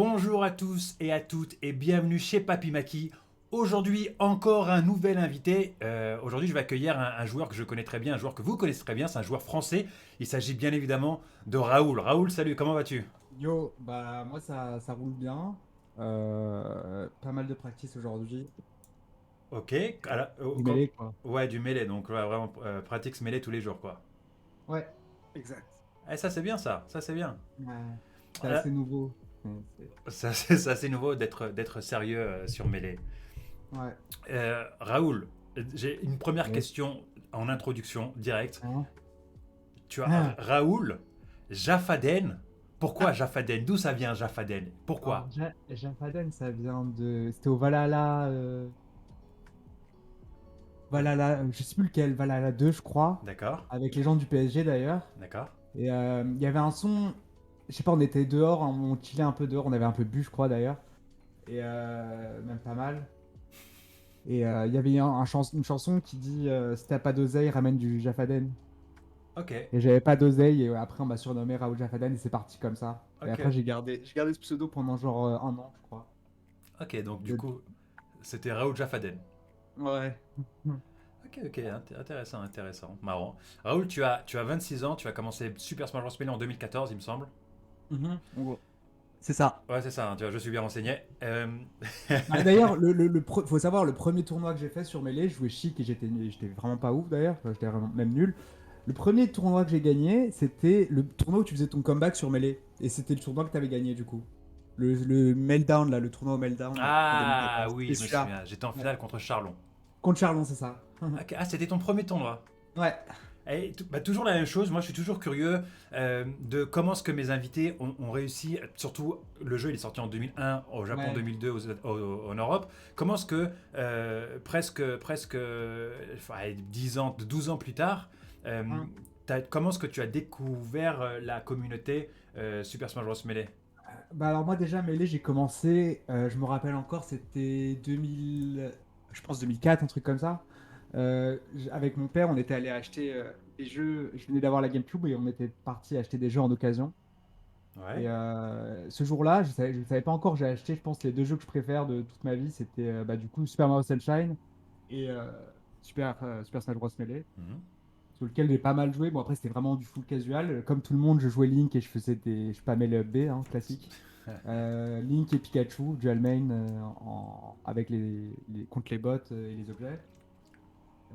Bonjour à tous et à toutes et bienvenue chez Papy Maki. Aujourd'hui, encore un nouvel invité. Aujourd'hui, je vais accueillir un joueur que je connais très bien, un joueur que vous connaissez très bien, c'est un joueur français. Il s'agit bien évidemment de Raoul. Raoul, salut, comment vas-tu? Yo, bah moi ça roule bien. Pas mal de practice aujourd'hui. Ok, Du mêlé quoi. ouais, du mêlé, donc ouais, vraiment pratique ce mêlé tous les jours, quoi. Ouais, exact. Eh, ça c'est bien ça c'est bien. Ouais, c'est Euh, assez nouveau. ça c'est nouveau d'être sérieux sur mêlé. Ouais. Raoul, j'ai une première Yes. question en introduction directe. Hein. Tu as Ah. Raoul Jafaden. Pourquoi Ah. Jafaden? D'où ça vient Jafaden? Alors Pourquoi? Jafaden, ça vient de. C'était au Valhalla. Valhalla, je sais plus lequel, Valhalla 2, je crois. D'accord, Avec les gens du PSG d'ailleurs. d'accord. Et il y avait un son. Je sais pas, on était dehors, on chillait un peu dehors, on avait un peu bu, je crois d'ailleurs. Et même pas mal. Et il y avait une chanson qui dit si t'as pas d'oseille, ramène du Jafaden. Ok, Et j'avais pas d'oseille, et après on m'a surnommé Raoul Jafaden, et c'est parti comme ça. Et ok, après j'ai gardé ce pseudo pendant genre un an, je crois. ok. Donc du Et- coup, c'était Raoul Jafaden. Ouais. Ok, ok, intéressant, intéressant, marrant. Raoul, tu as 26 ans, tu as commencé Super Smash Bros. Melee en 2014, il me semble. En gros. C'est ça. Ouais, c'est ça, hein, tu vois, je suis bien renseigné. Bah, d'ailleurs, faut savoir, le premier tournoi que j'ai fait sur Melee, je jouais chic et j'étais vraiment pas ouf d'ailleurs, enfin, j'étais vraiment même nul. Le premier tournoi que j'ai gagné, c'était le tournoi où tu faisais ton comeback sur Melee. Et c'était le tournoi que t'avais gagné du coup. Le Meltdown, là, le tournoi au Meltdown en Ah 2014. oui, C'était je me celui-là. souviens, j'étais en Ouais. finale contre Charlon. Contre Charlon, c'est ça. Ok, ah, c'était ton premier tournoi. Ouais. Et bah, toujours la même chose, moi je suis toujours curieux de comment est-ce que mes invités ont réussi, surtout le jeu il est sorti en 2001 au Japon, Ouais. 2002 en Europe, comment est-ce que presque enfin, 10 ans, 12 ans plus tard, euh, Hein. comment est-ce que tu as découvert la communauté Super Smash Bros. Melee? Bah alors moi déjà, Melee, j'ai commencé, je me rappelle encore, c'était 2000, je pense 2004, un truc comme ça. Avec mon père, on était allé acheter des jeux, je venais d'avoir la GameCube et on était parti acheter des jeux en occasion. Ouais. Et ce jour-là, je savais pas encore, j'ai acheté, je pense, les deux jeux que je préfère de toute ma vie, c'était bah, du coup Super Mario Sunshine et Super Smash Bros. Melee, Mhm. sur lequel j'ai pas mal joué. Bon, après, c'était vraiment du full casual. Comme tout le monde, je jouais Link et je faisais je spammais le B, hein, classique. Link et Pikachu, dual main avec contre les bots et les objets. Euh,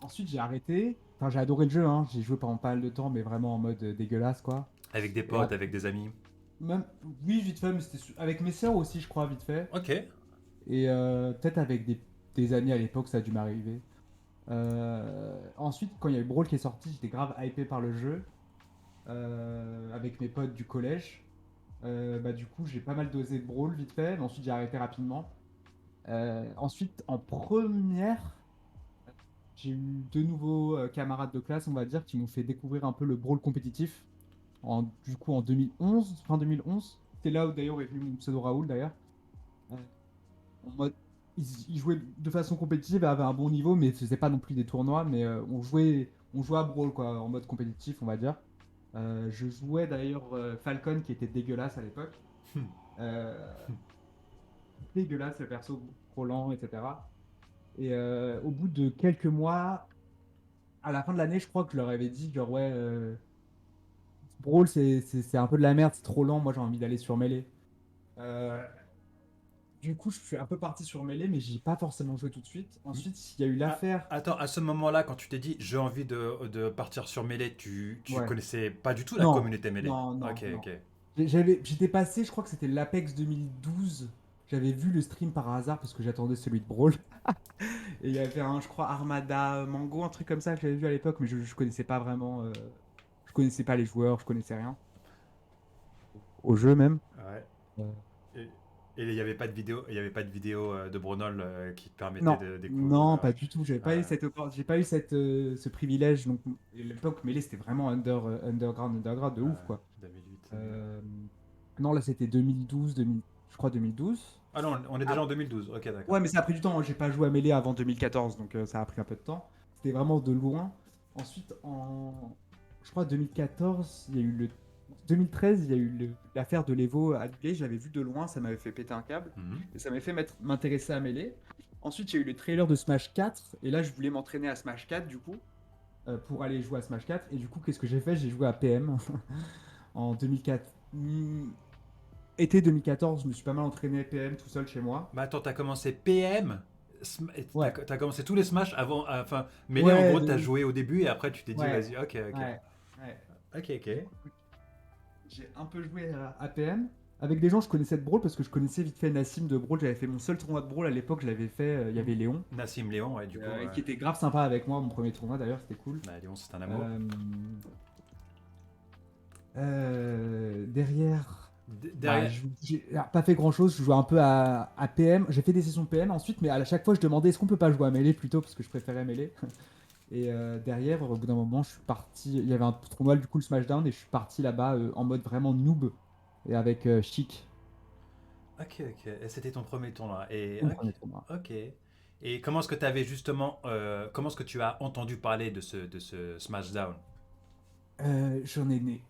Ensuite, j'ai arrêté. Enfin, j'ai adoré le jeu, hein. J'ai joué pendant pas mal de temps, mais vraiment en mode dégueulasse, quoi. Avec des Et potes, avec des amis. même, oui, vite fait, mais avec mes sœurs aussi, je crois, vite fait. Ok. Et peut-être avec des amis à l'époque, ça a dû m'arriver. Ensuite, quand il y a eu Brawl qui est sorti, j'étais grave hypé par le jeu avec mes potes du collège. Bah, du coup, j'ai pas mal dosé de Brawl vite fait, mais ensuite j'ai arrêté rapidement. Ensuite, en première, j'ai eu deux nouveaux camarades de classe, on va dire, qui m'ont fait découvrir un peu le Brawl compétitif. Du coup, en 2011, fin 2011. C'est là où d'ailleurs est venu mon pseudo Raoul d'ailleurs. Euh, En mode, ils jouaient de façon compétitive, avaient un bon niveau, mais ne faisaient pas non plus des tournois. Mais on jouait à Brawl quoi, en mode compétitif, on va dire. Je jouais d'ailleurs Falcon qui était dégueulasse à l'époque. Euh, Dégueulasse le perso, trop lent, etc. Et au bout de quelques mois, à la fin de l'année, je crois que je leur avais dit, genre, ouais, Brawl, c'est un peu de la merde, c'est trop lent, moi j'ai envie d'aller sur Melee. Euh, du coup, je suis un peu parti sur Melee, mais j'y ai pas forcément joué tout de suite. Ensuite, il y a eu Ah, l'affaire. attends, à ce moment-là, quand tu t'es dit j'ai envie de partir sur Melee, tu Ouais. connaissais pas du tout la Non, communauté Melee. non, Ok, non, non. ok. J'étais passé, je crois que c'était l'Apex 2012. J'avais vu le stream par hasard parce que j'attendais celui de Brawl. Et il y avait je crois, Armada Mango, un truc comme ça que j'avais vu à l'époque, mais je connaissais pas vraiment. Je connaissais pas les joueurs, je connaissais rien. Au jeu même. Ouais. Euh, Et, et il n'y avait pas de vidéo, il y avait pas de vidéo de Brunol qui te permettait Non, de découvrir. non, pas Ouais. du tout. J'avais pas eu Ouais. j'ai pas eu ce privilège. Donc, à l'époque, Melee, c'était vraiment underground de ouf, Ouais, quoi. 2008. Euh, Non, là, c'était 2012, je crois 2012. Ah non, on est déjà Ah, en 2012. Ok, d'accord. ouais, mais ça a pris du temps. J'ai pas joué à Melee avant 2014, donc ça a pris un peu de temps. C'était vraiment de loin. Ensuite, je crois 2014, il y a eu 2013, il y a eu l'affaire de l'Evo annulée. Je l'avais vu de loin, ça m'avait fait péter un câble. Mhm. Et ça m'avait fait m'intéresser à Melee. Ensuite, il y a eu le trailer de Smash 4. Et là, je voulais m'entraîner à Smash 4, du coup, pour aller jouer à Smash 4. Et du coup, qu'est-ce que j'ai fait? J'ai joué à PM en 2004. Été 2014, je me suis pas mal entraîné PM tout seul chez moi. Bah attends, t'as commencé PM, Ouais, t'as commencé tous les Smash avant, enfin, Melee en ouais, gros, t'as joué au début et après tu t'es dit, ouais, vas-y, ok, ok. ouais, ouais. Ok, ok. Du coup, j'ai un peu joué à PM avec des gens que je connaissais de Brawl parce que je connaissais vite fait Nassim de Brawl. J'avais fait mon seul tournoi de Brawl à l'époque, je l'avais fait. Il y avait Léon, Nassim Léon, ouais, du coup, qui était grave sympa avec moi, mon premier tournoi d'ailleurs, c'était cool. bah, Léon, c'est un amour. Euh, Derrière, bah, Derrière, j'ai pas fait grand chose. Je jouais un peu à PM. J'ai fait des sessions PM ensuite, mais à chaque fois, je demandais est-ce qu'on peut pas jouer à Melee plutôt parce que je préférais Melee. Et derrière, au bout d'un moment, je suis parti. Il y avait un tournoi, du coup, le Smashdown, et je suis parti là-bas en mode vraiment noob et avec Chic, ok, ok. Et c'était ton premier tournoi. Et mon premier tournoi. ok, ok. Et comment est-ce que tu avais justement, comment est-ce que tu as entendu parler de ce Smashdown? J'en ai né.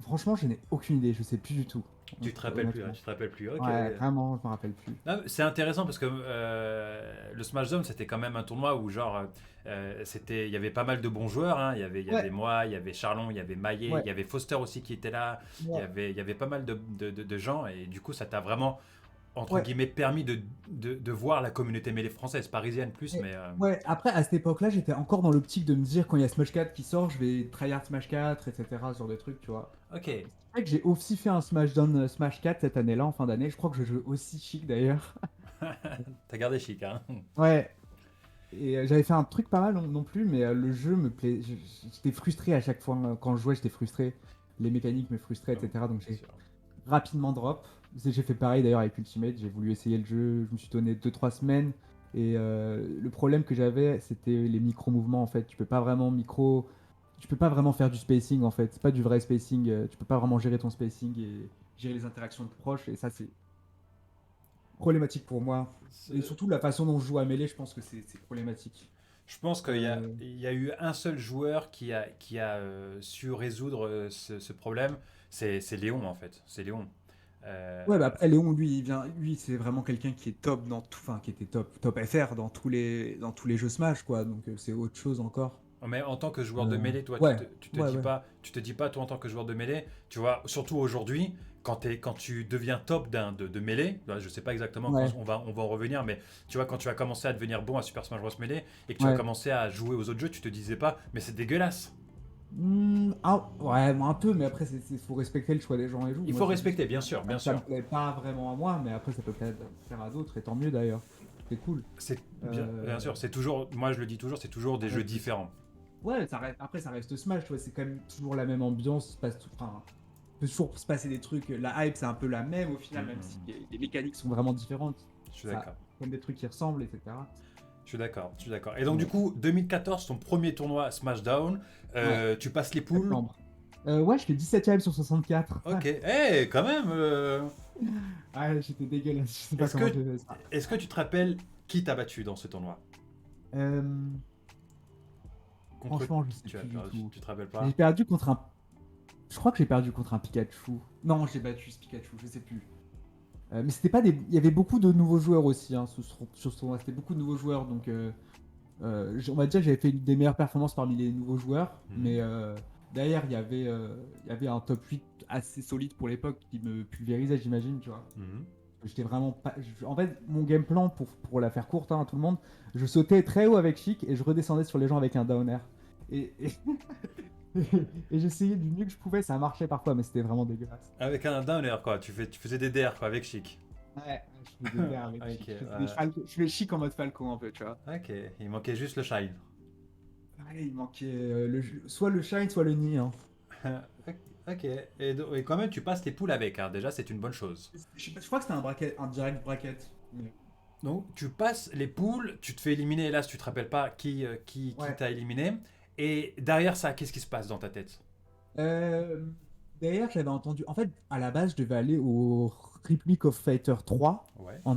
Franchement, je n'ai aucune idée. Je sais plus du tout. Tu te rappelles plus, hein, Honnêtement. tu te rappelles plus. Ok. Ouais, vraiment, je me rappelle plus. Non, c'est intéressant parce que le Smashdown c'était quand même un tournoi où genre il y avait pas mal de bons joueurs, hein. Il y avait Ouais, moi, il y avait Charlon, il y avait Maillet, ouais, il y avait Foster aussi qui était là. ouais, Il y avait pas mal de gens et du coup ça t'a vraiment entre ouais. guillemets permis de voir la communauté mêlée française, parisienne plus, mais Ouais, après, à cette époque-là, j'étais encore dans l'optique de me dire quand il y a Smash 4 qui sort, je vais tryhard Smash 4, etc. Ce genre de trucs, tu vois. ok. C'est vrai que j'ai aussi fait un Smashdown Smash 4 cette année-là, en fin d'année. Je crois que je joue aussi chic d'ailleurs. T'as gardé chic, hein. Ouais, et j'avais fait un truc pas mal non plus, mais le jeu me plaît. J'étais frustré à chaque fois quand je jouais, j'étais frustré. Les mécaniques me frustraient, Oh, etc. Donc bien j'ai sûr. rapidement drop. J'ai fait pareil d'ailleurs avec Ultimate. J'ai voulu essayer le jeu, je me suis donné 2-3 semaines. Et le problème que j'avais, c'était les micro-mouvements en fait. Tu peux pas vraiment faire du spacing en fait. C'est pas du vrai spacing. Tu peux pas vraiment gérer ton spacing et gérer les interactions de proches. Et ça, c'est problématique pour moi. Et C'est- surtout la façon dont je joue à mêlée, je pense que c'est problématique. Je pense Euh, il y a eu un seul joueur qui a su résoudre ce problème, c'est Léon en fait. C'est Léon. Ouais, bah Euh, après Léon, lui, c'est vraiment quelqu'un qui est top dans tout, enfin qui était top FR dans tous les jeux Smash, quoi. Donc c'est autre chose encore. mais en tant que joueur de mêlée, toi, Ouais, ouais, ouais, tu te dis pas, toi, en tant que joueur de mêlée, tu vois, surtout aujourd'hui, quand tu deviens top de mêlée, je sais pas exactement quand ouais, on va en revenir, mais tu vois, quand tu vas commencer à devenir bon à Super Smash Bros. Mêlée et que tu vas ouais. commencer à jouer aux autres jeux, tu te disais pas, mais c'est dégueulasse. Ouais, moi, un peu, mais après, faut respecter le choix des gens et tout. Il Moi, faut c'est juste respecter, que bien sûr, bien ça me sûr. plaît pas vraiment à moi, mais après, ça peut peut-être faire à d'autres, et tant mieux d'ailleurs. C'est cool. C'est bien Euh, sûr, c'est toujours, moi je le dis toujours, c'est toujours des ça jeux reste, différents. ouais, après, ça reste Smash, tu vois, c'est quand même toujours la même ambiance, il se passe tout, enfin, il peut toujours se passer des trucs. La hype, c'est un peu la même au final, même si Mhm. les mécaniques sont vraiment différentes. Je suis Ça, d'accord. comme des trucs qui ressemblent, etc. Je suis d'accord, je suis d'accord. Et donc du Ouais. coup, 2014, ton premier tournoi Smashdown, Ouais, tu passes les poules. septembre. Ouais, je fais 17ème sur 64. Ok, hey, quand même. Ah, j'étais dégueulasse, je sais pas Est-ce comment que, j'ai fait ça. est-ce que tu te rappelles qui t'a battu dans ce tournoi? Euh, Contre Franchement, je qui sais plus du tout. tu te rappelles J'ai pas? perdu contre un. Je crois que j'ai perdu contre un Pikachu. Non, j'ai battu ce Pikachu, je sais plus. Mais c'était pas des. Il y avait beaucoup de nouveaux joueurs aussi hein, sur ce tournoi. C'était beaucoup de nouveaux joueurs, donc on va dire que j'avais fait une des meilleures performances parmi les nouveaux joueurs. Mhm, Mais derrière, il y avait un top 8 assez solide pour l'époque qui me pulvérisait, j'imagine, tu vois. mhm. J'étais vraiment pas. En fait, mon game plan, pour la faire courte hein, à tout le monde, je sautais très haut avec Chic et je redescendais sur les gens avec un down air. Et, et j'essayais du mieux que je pouvais, ça marchait parfois, mais c'était vraiment dégueulasse. Avec un downer, quoi. Tu faisais des DR, quoi, avec Chic. Ouais, je faisais des airs avec Ok, Chic. Je fais Chic en mode Falco un peu, tu vois. ok. Il manquait juste le shine. Ouais, il manquait soit le Shine, soit le Nid. Hein. Ok. Et quand même, tu passes les poules avec, hein. Déjà, c'est une bonne chose. Je crois que c'était un direct bracket. Donc, tu passes les poules, tu te fais éliminer. Hélas, tu te rappelles pas qui Ouais. t'a éliminé. Et derrière ça, qu'est-ce qui se passe dans ta tête? Euh, D'ailleurs, j'avais entendu. En fait, à la base, je devais aller au Republic of Fighter 3 Ouais. en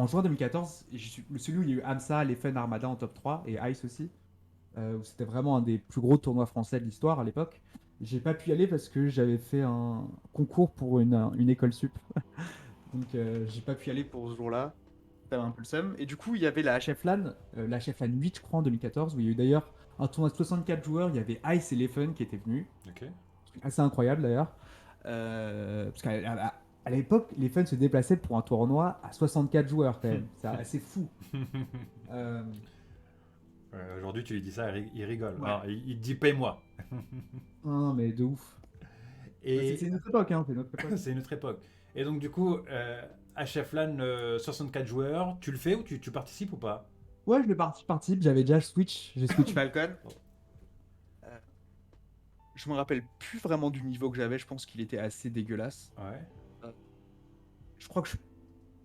juin 2014. Et celui où il y a eu Amsa, les Fun Armada en top 3 et Ice aussi. Où c'était vraiment un des plus gros tournois français de l'histoire à l'époque. J'ai pas pu y aller parce que j'avais fait un concours pour une école sup. Donc j'ai pas pu y aller pour ce jour-là. J'avais un peu le seum. Et du coup, il y avait la HF LAN, la HF LAN 8, je crois, en 2014, où il y a eu d'ailleurs un tournoi de 64 joueurs. Il y avait Ice et Leffen qui étaient venus. Ok. Assez incroyable d'ailleurs. Parce qu'à l'époque, les fans se déplaçaient pour un tournoi à 64 joueurs quand même. C'est assez fou. Euh, Aujourd'hui, tu lui dis ça, il rigole. ouais. Non, il te dit paye-moi. Non, mais de ouf. Bah, c'est Et une autre époque, hein, c'est une autre époque. c'est une autre époque. Et donc, du coup, HF LAN 64 joueurs, tu le fais ou tu participes ou pas? Ouais, je le participe. J'avais déjà Switch. J'ai Switch Falcon. Euh, je me rappelle plus vraiment du niveau que j'avais. Je pense qu'il était assez dégueulasse. Ouais. Euh, je crois que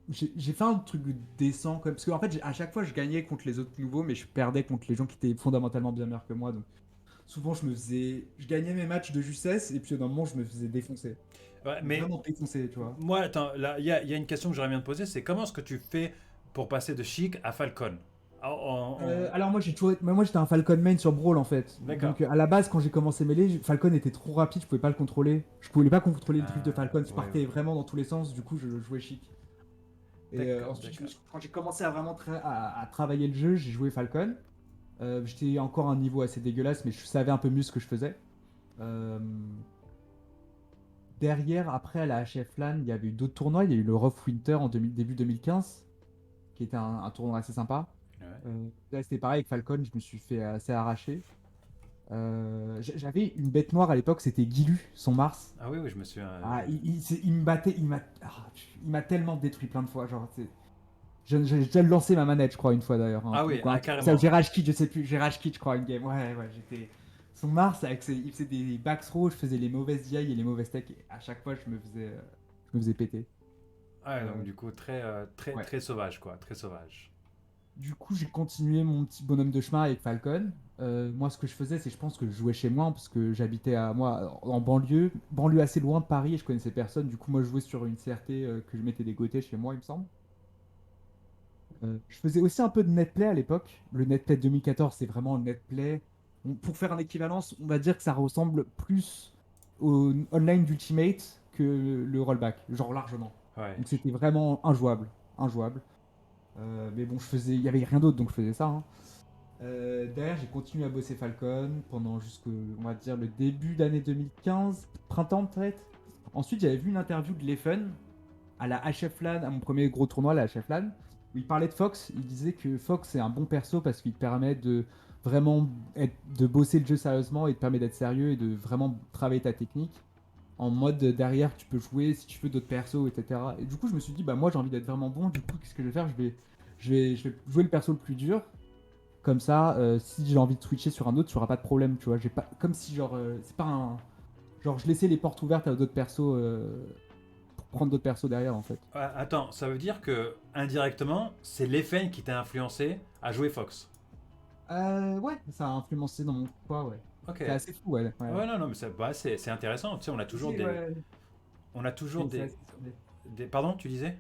j'ai fait un truc décent quand même. Parce qu'en fait, à chaque fois, je gagnais contre les autres nouveaux, mais je perdais contre les gens qui étaient fondamentalement bien meilleurs que moi. Donc souvent, je gagnais mes matchs de justesse et puis au moment, je me faisais défoncer. Ouais, Mais mais vraiment défoncer, tu vois. moi, attends, là, il y a une question que j'aurais bien te poser, c'est comment est-ce que tu fais pour passer de Chic à Falcon? Alors moi, moi j'étais un Falcon main sur Brawl en fait. D'accord. Donc à la base, quand j'ai commencé Melee, Falcon était trop rapide, je pouvais pas le contrôler. Je pouvais pas contrôler le drift de Falcon, je Ouais, partais ouais. vraiment dans tous les sens, du coup je jouais chic. Et D'accord, ensuite, d'accord. quand j'ai commencé à vraiment à travailler le jeu, j'ai joué Falcon. J'étais encore à un niveau assez dégueulasse, mais je savais un peu mieux ce que je faisais. Euh, Derrière, après à la HF LAN, il y avait eu d'autres tournois. Il y a eu le Rough Winter en début 2015, qui était un tournoi assez sympa. Ouais. Là, c'était pareil avec Falcon, je me suis fait assez arracher. J'avais une bête noire à l'époque, c'était Guilu, son Mars. Ah oui, oui, je me souviens. Ah, il me battait, il m'a tellement détruit plein de fois. Genre, j'ai déjà lancé ma manette, je crois, une fois d'ailleurs. Ah oui, ah, J'ai carrément. rage quit, je sais plus, j'ai rage quit, je crois, une game. Ouais, ouais, j'étais. Son Mars, il faisait des backs throws, je faisais les mauvaises DI et les mauvaises tech. Et à chaque fois, je me faisais péter. Ouais, donc Euh, du coup, très, ouais. très sauvage, quoi. Très sauvage. Du coup, j'ai continué mon petit bonhomme de chemin avec Falcon. Moi, ce que je faisais, c'est je pense que je jouais chez moi parce que j'habitais à moi en banlieue assez loin de Paris et je connaissais personne. Du coup, moi, je jouais sur une CRT que je mettais dégoté chez moi, il me semble. Je faisais aussi un peu de netplay à l'époque. Le netplay de 2014, c'est vraiment le netplay. Pour faire un équivalence, on va dire que ça ressemble plus au online d'Ultimate que le rollback, genre largement. Ouais. Donc c'était vraiment injouable, injouable. Mais bon, il y avait rien d'autre, donc je faisais ça, hein. Derrière, j'ai continué à bosser Falcon pendant jusqu'au, on va dire, le début d'année 2015, printemps peut-être. Ensuite, j'avais vu une interview de Leffen à la HF LAN, à mon premier gros tournoi, la HF LAN, où il parlait de Fox. Il disait que Fox c'est un bon perso parce qu'il te permet de vraiment de bosser le jeu sérieusement et te permet d'être sérieux et de vraiment travailler ta technique. En mode derrière, tu peux jouer si tu veux d'autres persos, etc. Et du coup, je me suis dit, bah moi j'ai envie d'être vraiment bon. Du coup, qu'est-ce que je vais faire? Je vais jouer le perso le plus dur. Comme ça, si j'ai envie de switcher sur un autre, tu auras pas de problème, tu vois. J'ai pas, comme si genre, c'est pas un, genre je laissais les portes ouvertes à d'autres persos pour prendre d'autres persos derrière en fait. Ah, attends, ça veut dire que indirectement, c'est l'FN qui t'a influencé à jouer Fox. Ouais, ça a influencé dans mon choix, ouais. Ok. C'est assez fou, ouais. Ouais. Ouais, non, non, mais c'est intéressant. Tu sais, Ouais, on a toujours c'est assez stylé. Pardon, tu disais?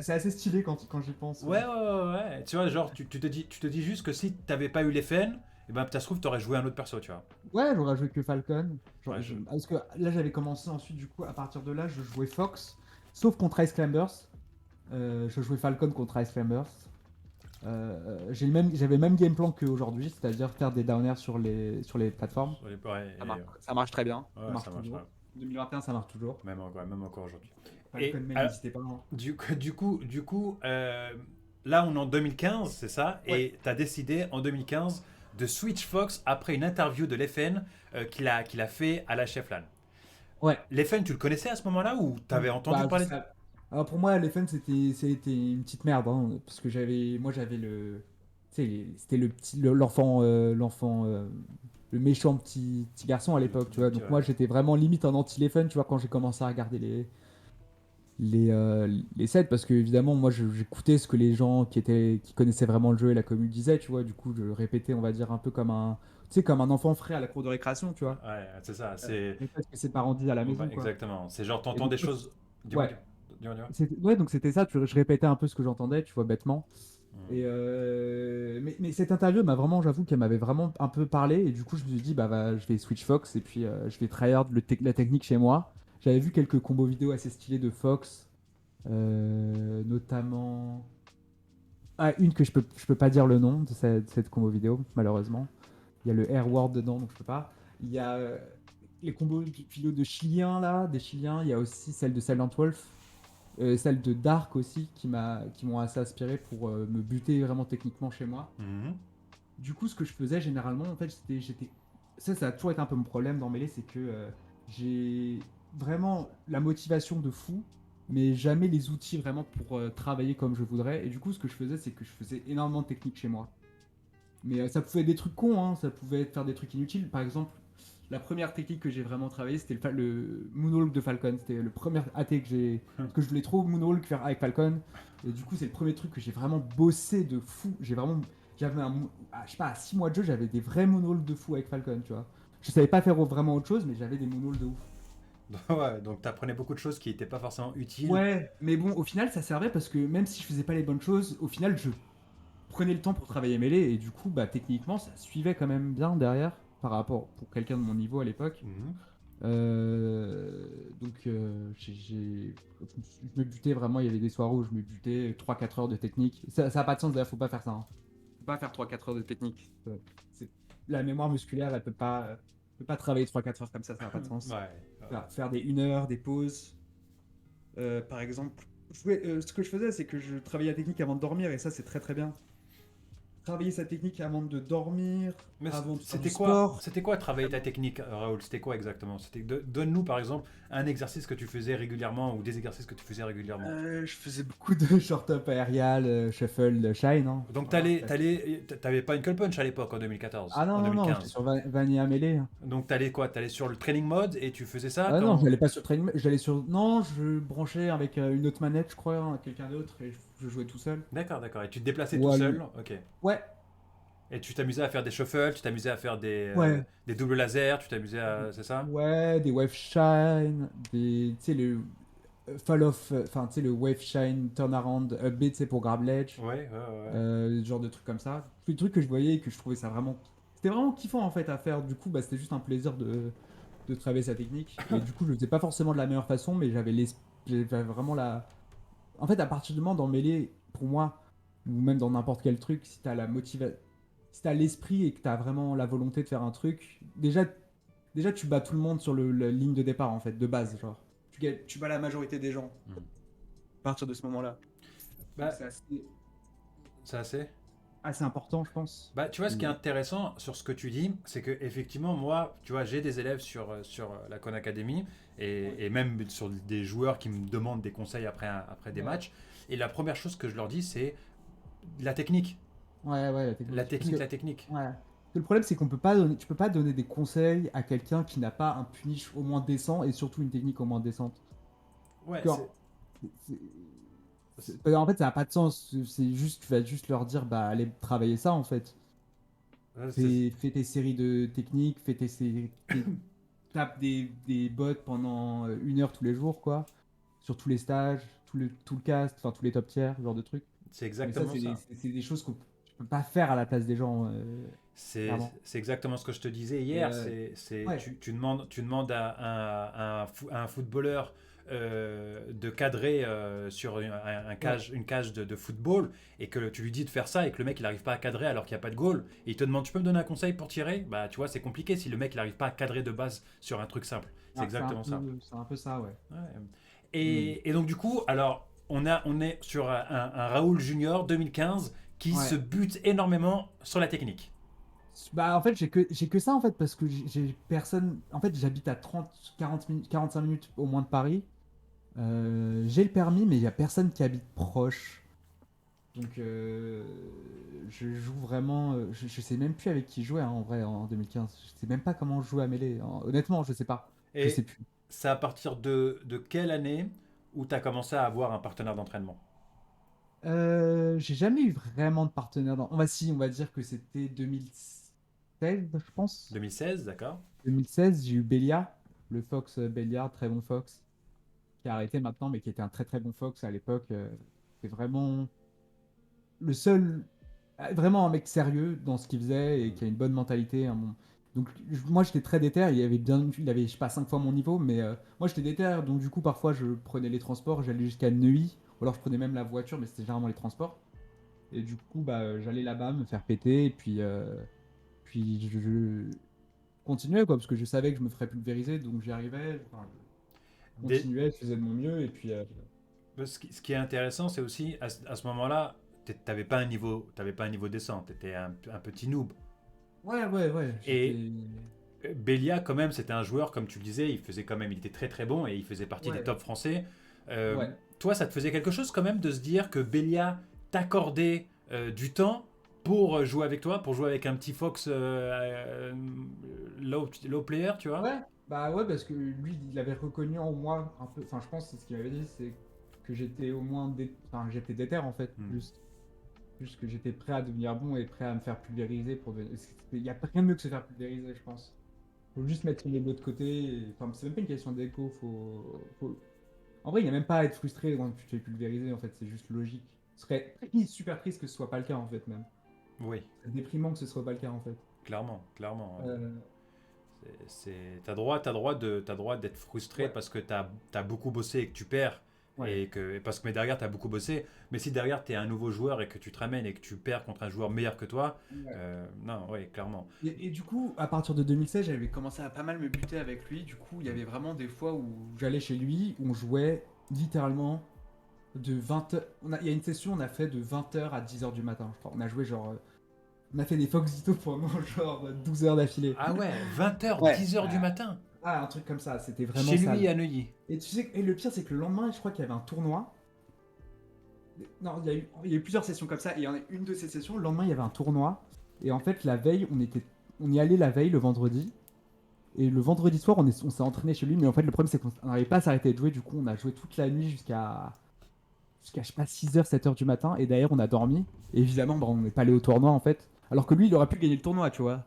C'est assez stylé quand j'y pense, Ouais, ouais. ouais, ouais, ouais. Tu vois, genre, tu te dis juste que si t'avais pas eu l'FN, et ben, ça se trouve, t'aurais joué un autre perso, tu vois. Ouais, j'aurais joué que Falcon. Ouais, Parce que là, j'avais commencé ensuite, du coup, à partir de là, je jouais Fox, sauf contre Ice Climbers. Je jouais Falcon contre Ice Climbers. J'avais le même game plan qu'aujourd'hui, c'est-à-dire faire des downers sur les plateformes. ouais, Ça marche très bien, ça ouais, marche ça marche, ouais. toujours. 2021, ça marche toujours. Même encore aujourd'hui. Falcon Et Main, n'hésitez pas, hein. là, on est en 2015, c'est ça? Ouais. Et tu as décidé en 2015 de switch Fox après une interview de l'FN qu'il a fait à la Chef LAN. Ouais. L'FN, tu le connaissais à ce moment-là ou t'avais entendu Bah, parler de... alors pour moi, les fans, c'était une petite merde, hein, parce que moi j'avais tu sais, c'était l'enfant, le méchant petit garçon à l'époque, tu vois. Donc moi Ouais. j'étais vraiment limite un anti-Leffen, tu vois, quand j'ai commencé à regarder les sets, parce que évidemment moi j'écoutais ce que les gens qui connaissaient vraiment le jeu et la commune disaient, tu vois. Du coup je répétais, on va dire un peu comme tu sais, comme un enfant frais à la cour de récréation, tu vois. Ouais, c'est ça. C'est Je répète ce que ses parents disent à la ouais, maison, quoi. exactement. C'est genre, Et t'entends donc des choses. Dis-moi, ouais. dis-moi. Ouais, donc c'était ça, je répétais un peu ce que j'entendais, tu vois, bêtement. Et mais cette interview m'a vraiment, j'avoue qu'elle m'avait vraiment un peu parlé. Et du coup, je me suis dit, je vais switch Fox et puis je vais tryhard la technique chez moi. J'avais vu quelques combos vidéo assez stylés de Fox, notamment. Ah, une que je peux pas dire le nom de cette combo vidéo, malheureusement. Il y a le Air Ward dedans, donc je peux pas. Il y a les combos vidéo de Chiliens, là, des Chiliens. Il y a aussi celle de Silent Wolf, celle de Dark aussi, qui m'ont assez inspiré pour me buter vraiment techniquement chez moi. Mhm. Du coup, ce que je faisais généralement, en fait, ça a toujours été un peu mon problème dans Melee, c'est que j'ai vraiment la motivation de fou, mais jamais les outils vraiment pour travailler comme je voudrais. Et du coup, ce que je faisais, c'est que je faisais énormément de techniques chez moi. Mais ça pouvait être des trucs cons, hein, ça pouvait être faire des trucs inutiles. Par exemple, la première technique que j'ai vraiment travaillé, c'était le Moonwalk de Falcon. C'était le premier AT que j'ai. Parce que je voulais trop Moonwalk faire avec Falcon. Et du coup, c'est le premier truc que j'ai vraiment bossé de fou. J'ai vraiment. J'avais un. Je sais pas, à 6 mois de jeu, j'avais des vrais Moonwalks de fou avec Falcon, tu vois. Je savais pas faire vraiment autre chose, mais j'avais des Moonwalks de ouf. Ouais, donc tu apprenais beaucoup de choses qui n'étaient pas forcément utiles. Ouais, mais bon, au final, ça servait parce que même si je faisais pas les bonnes choses, au final, je prenais le temps pour travailler mêlé et du coup, bah, techniquement, ça suivait quand même bien derrière par rapport pour quelqu'un de mon niveau à l'époque. Mhm. Donc, je me butais vraiment. Il y avait des soirs où je me butais 3 4 heures de technique. Ça a pas de sens, d'ailleurs, faut pas faire ça. Hein. Faut pas faire 3 4 heures de technique. C'est- la mémoire musculaire, elle peut pas travailler 3 4 heures comme ça n'a pas de sens. Ouais. Faire des 1 heure, des pauses. Par exemple, ce que je faisais, c'est que je travaillais la technique avant de dormir et ça, c'est très très bien. Travailler sa technique avant de dormir, Mais avant de faire du sport. c'était quoi travailler ta technique, Raoul? C'était quoi exactement? Donne-nous par exemple un exercice que tu faisais régulièrement ou des exercices que tu faisais régulièrement. Je faisais beaucoup de short-up aérial, shuffle, shine. Hein. Donc Voilà, classique. t'avais pas Knuckle Punch à l'époque en 2014, Ah non, en non, non, j'étais 2015. sur Vanilla Melee. Hein. Donc t'allais quoi? T'allais sur le training mode et tu faisais ça Ah non, quand... j'allais pas sur Training, j'allais sur. Non, je branchais avec une autre manette, je crois, hein, quelqu'un d'autre, et je jouais tout seul. D'accord, d'accord. Et tu te déplaçais tout Ou seul, ok. Ouais, Et tu t'amusais à faire des shuffles, tu t'amusais à faire ouais, des doubles lasers, tu t'amusais à... C'est ça? ouais, des Wave Shine, tu sais, le Fall of. Enfin, tu sais, le Wave Shine Turnaround upbeat, c'est pour Grab Ledge, Ouais, ouais, ouais. ce genre de trucs comme ça. Tous les trucs que je voyais et que je trouvais ça vraiment. C'était vraiment kiffant en fait à faire. Du coup, bah, c'était juste un plaisir de travailler sa technique. Et du coup, je le faisais pas forcément de la meilleure façon, mais j'avais vraiment la. En fait, à partir du moment dans Melee, pour moi, ou même dans n'importe quel truc, si t'as la motivation, si t'as l'esprit et que t'as vraiment la volonté de faire un truc, déjà tu bats tout le monde sur la ligne de départ en fait, de base, genre. Tu bats la majorité des gens Hmm. à partir de ce moment-là. Donc Bah, c'est c'est assez... assez important, je pense. Bah, tu vois, ce qui est Et- intéressant sur ce que tu dis, c'est que effectivement, moi, tu vois, j'ai des élèves sur la Khan Academy Ouais. et même sur des joueurs qui me demandent des conseils après des Ouais. matchs. Et la première chose que je leur dis, c'est la technique. Ouais, la La technique. Parce technique, que, la technique. ouais. Parce que le problème, c'est qu'on peut pas donner, tu peux pas donner des conseils à quelqu'un qui n'a pas un punish au moins décent et surtout une technique au moins décente. Ouais, Parce que, en fait, ça n'a pas de sens. C'est juste, tu vas juste leur dire, bah, allez travailler ça, en fait. c'est- Fais tes séries de techniques, tape des bots pendant 1 heure tous les jours, quoi. Sur tous les stages, tout le cast, enfin, tous les top tiers, ce genre de trucs. c'est Mais ça, exactement ça. c'est des choses qu'on tu peux pas faire à la place des gens, clairement. C'est exactement ce que je te disais Et, hier. ouais, Tu demandes à un footballeur de cadrer sur ouais. une cage de football et que tu lui dis de faire ça et que le mec il n'arrive pas à cadrer alors qu'il n'y a pas de goal. Et il te demande, tu peux me donner un conseil pour tirer? Bah tu vois, c'est compliqué si le mec il n'arrive pas à cadrer de base sur un truc simple. C'est Ah, exactement ça. c'est un peu ça, ouais. Ouais. Hmm. Et donc du coup, alors on est sur un Raoul Junior 2015 qui se Ouais. bute énormément sur la technique. Bah, en fait, j'ai que ça, en fait, parce que j'ai personne. En fait, j'habite à 30 40 minutes, 45 minutes au moins de Paris. J'ai le permis, mais il y a personne qui habite proche. Donc, je joue vraiment. Je sais même plus avec qui jouer, hein, en vrai, en 2015. Je sais même pas comment je joue à Mêlée. Honnêtement, je sais pas. Je sais Et plus. c'est à partir de quelle année où tu as commencé à avoir un partenaire d'entraînement? J'ai jamais eu vraiment de partenaire dans. On va dire que c'était 2016, je pense. 2016, d'accord? 2016, j'ai eu Belia, le Fox Béliard, très bon Fox, qui a arrêté maintenant, mais qui était un très très bon Fox à l'époque. C'est vraiment. le seul, vraiment un mec sérieux dans ce qu'il faisait et qui a une bonne mentalité. Donc moi j'étais très déter, il avait je sais pas 5 fois mon niveau, mais moi j'étais déter, donc du coup parfois je prenais les transports, j'allais jusqu'à Neuilly, ou alors je prenais même la voiture, mais c'était généralement les transports. Et du coup bah j'allais là-bas me faire péter, et puis je continuais quoi, parce que je savais que je me ferais pulvériser, donc j'y arrivais, enfin, je Des- continuais, je faisais de mon mieux, et puis ce qui est intéressant, c'est aussi à ce moment-là, t'avais pas un niveau, t'avais pas un niveau décent, t'étais un petit noob. ouais, Et j'étais... Belia, quand même, c'était un joueur, comme tu le disais, il était très très bon et il faisait partie des Ouais, top français. Euh, ouais. Toi, ça te faisait quelque chose quand même de se dire que Belia t'accordait du temps pour jouer avec toi, pour jouer avec un petit Fox low player, tu vois? Ouais, bah ouais, parce que lui, il avait reconnu en moi un peu, enfin je pense que c'est ce qu'il m'avait dit, c'est que j'étais au moins, enfin j'étais déter en fait, Hmm. juste que j'étais prêt à devenir bon et prêt à me faire pulvériser pour devenir... Il n'y a rien de mieux que se faire pulvériser, je pense. Faut juste mettre les l'ego de côté, enfin c'est même pas une question d'écho, En vrai, il n'y a même pas à être frustré quand tu te fais pulvériser, en fait, c'est juste logique. Ce serait super triste que ce soit pas le cas en fait même. Oui, C'est déprimant que ce soit pas le cas en fait. clairement, clairement. Euh, T'as droit d'être frustré ouais, parce que t'as beaucoup bossé et que tu perds. ouais. Mais derrière, t'as beaucoup bossé. Mais si derrière, t'es un nouveau joueur et que tu te ramènes et que tu perds contre un joueur meilleur que toi, Ouais. non, oui, clairement. Et du coup, à partir de 2016, j'avais commencé à pas mal me buter avec lui. Du coup, il y avait vraiment des fois où j'allais chez lui, où on jouait littéralement de 20h. Il y a une session, on a fait de 20h à 10h du matin, je crois. On a joué genre. On a fait des Foxito pendant genre 12 heures d'affilée. Ah ouais, 20h, Ouais. 10h du matin, Ah, un truc comme ça, c'était vraiment chez lui sale. à Neuilly. Et tu sais, et le pire, c'est que le lendemain, je crois qu'il y avait un tournoi. Non, il y a eu plusieurs sessions comme ça, et il y en a une de ces sessions, le lendemain, il y avait un tournoi. Et en fait, la veille, on y allait la veille, le vendredi. Et le vendredi soir, on s'est entraîné chez lui, mais en fait, le problème, c'est qu'on n'arrivait pas à s'arrêter de jouer. Du coup, on a joué toute la nuit jusqu'à je sais pas, 6h, 7h du matin. Et d'ailleurs, on a dormi. Et évidemment, bah, on n'est pas allé au tournoi, en fait. Alors que lui, il aurait pu gagner le tournoi, tu vois.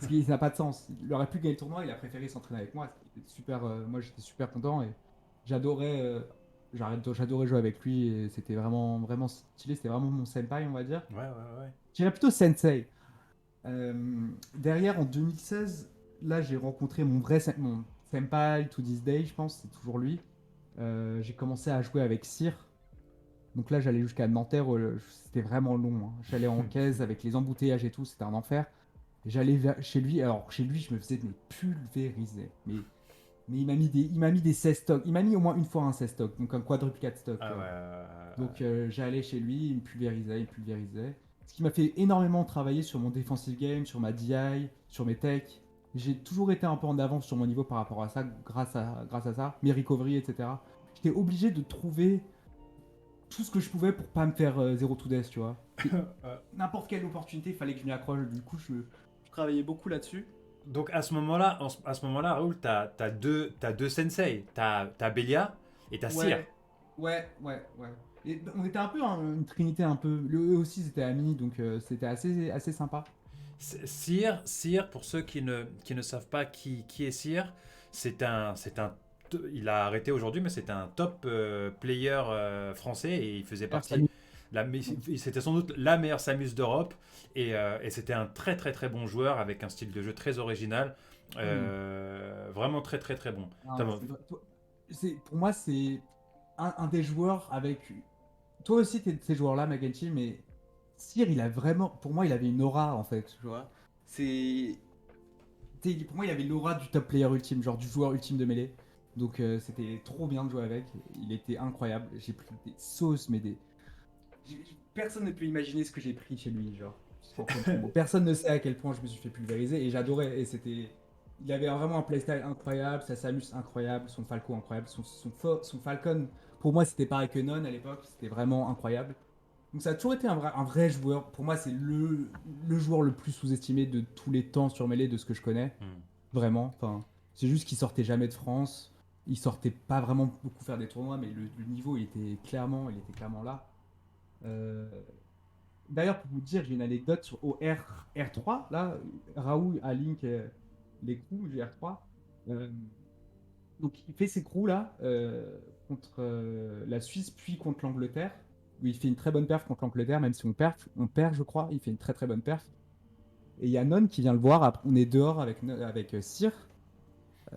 Ce qui n'a pas de sens. Il aurait pu gagner le tournoi, il a préféré s'entraîner avec moi. C'était super, moi, j'étais super content. Et j'adorais j'adorais jouer avec lui. Et c'était vraiment, vraiment stylé. C'était vraiment mon senpai, on va dire. Ouais, ouais, ouais. Je dirais plutôt sensei. Derrière, en 2016, là, j'ai rencontré mon senpai to this day, je pense, c'est toujours lui. J'ai commencé à jouer avec Cyr. Donc là, j'allais jusqu'à Nanterre, c'était vraiment long, hein. J'allais en caisse avec les embouteillages et tout, c'était un enfer. Chez lui, alors chez lui, je me faisais pulvériser. Mais il m'a mis des 16 stocks. Il m'a mis au moins une fois un 16 stock, donc un quadruplicate stock, tu Ah ouais, vois. ouais, Donc j'allais chez lui, il me pulvérisait. Ce qui m'a fait énormément travailler sur mon defensive game, sur ma DI, sur mes techs. J'ai toujours été un peu en avance sur mon niveau par rapport à ça, grâce à ça, mes recovery, etc. J'étais obligé de trouver tout ce que je pouvais pour pas me faire 0 to death, tu vois. ouais. N'importe quelle opportunité, il fallait que je m'y accroche. Du coup, je travaillais beaucoup là-dessus. Donc à ce moment là, Raoul, t'as deux sensei. T'as Belia et t'as Cyr. Ouais, ouais. Et on était un peu une trinité un peu. Eux aussi, ils étaient amis, donc c'était assez sympa. Cyr, pour ceux qui ne savent pas qui est Cyr, il a arrêté aujourd'hui, mais c'était un top player français et il faisait D'ailleurs, partie. Samy. C'était sans doute la meilleure Samus d'Europe et c'était un très très très bon joueur avec un style de jeu très original, Hmm. vraiment très très très bon. Non, pour moi, c'est un des joueurs avec. Toi aussi, t'es de ces joueurs-là, Magenchi, mais Cyr, il a vraiment. Pour moi, il avait une aura, en fait, tu vois. C'est. Pour moi, il avait l'aura du top player ultime, genre du joueur ultime de mêlée. Donc, c'était trop bien de jouer avec. Il était incroyable. J'ai pris des sauces, mais des. Personne ne peut imaginer ce que j'ai pris chez lui, genre. Sans faute de mots. Personne ne sait à quel point je me suis fait pulvériser et j'adorais. Et c'était. Il avait vraiment un playstyle incroyable, sa Samus incroyable, son Falco incroyable, son Falcon. Pour moi, c'était pareil que Non à l'époque, c'était vraiment incroyable. Donc ça a toujours été un vrai joueur. Pour moi, c'est le joueur le plus sous-estimé de tous les temps sur Melee de ce que je connais. Hmm. Vraiment. Enfin, c'est juste qu'il sortait jamais de France. Il sortait pas vraiment beaucoup faire des tournois, mais le niveau, il était clairement là. Euh, D'ailleurs, pour vous dire, j'ai une anecdote au R3, là, Raoul a Link les crews du R3. Euh, donc, il fait ses crews là contre la Suisse puis contre l'Angleterre. où il fait une très bonne perf contre l'Angleterre, même si on perd, je crois, il fait une très très bonne perf. Et il y a Non qui vient le voir, on est dehors avec Cyr,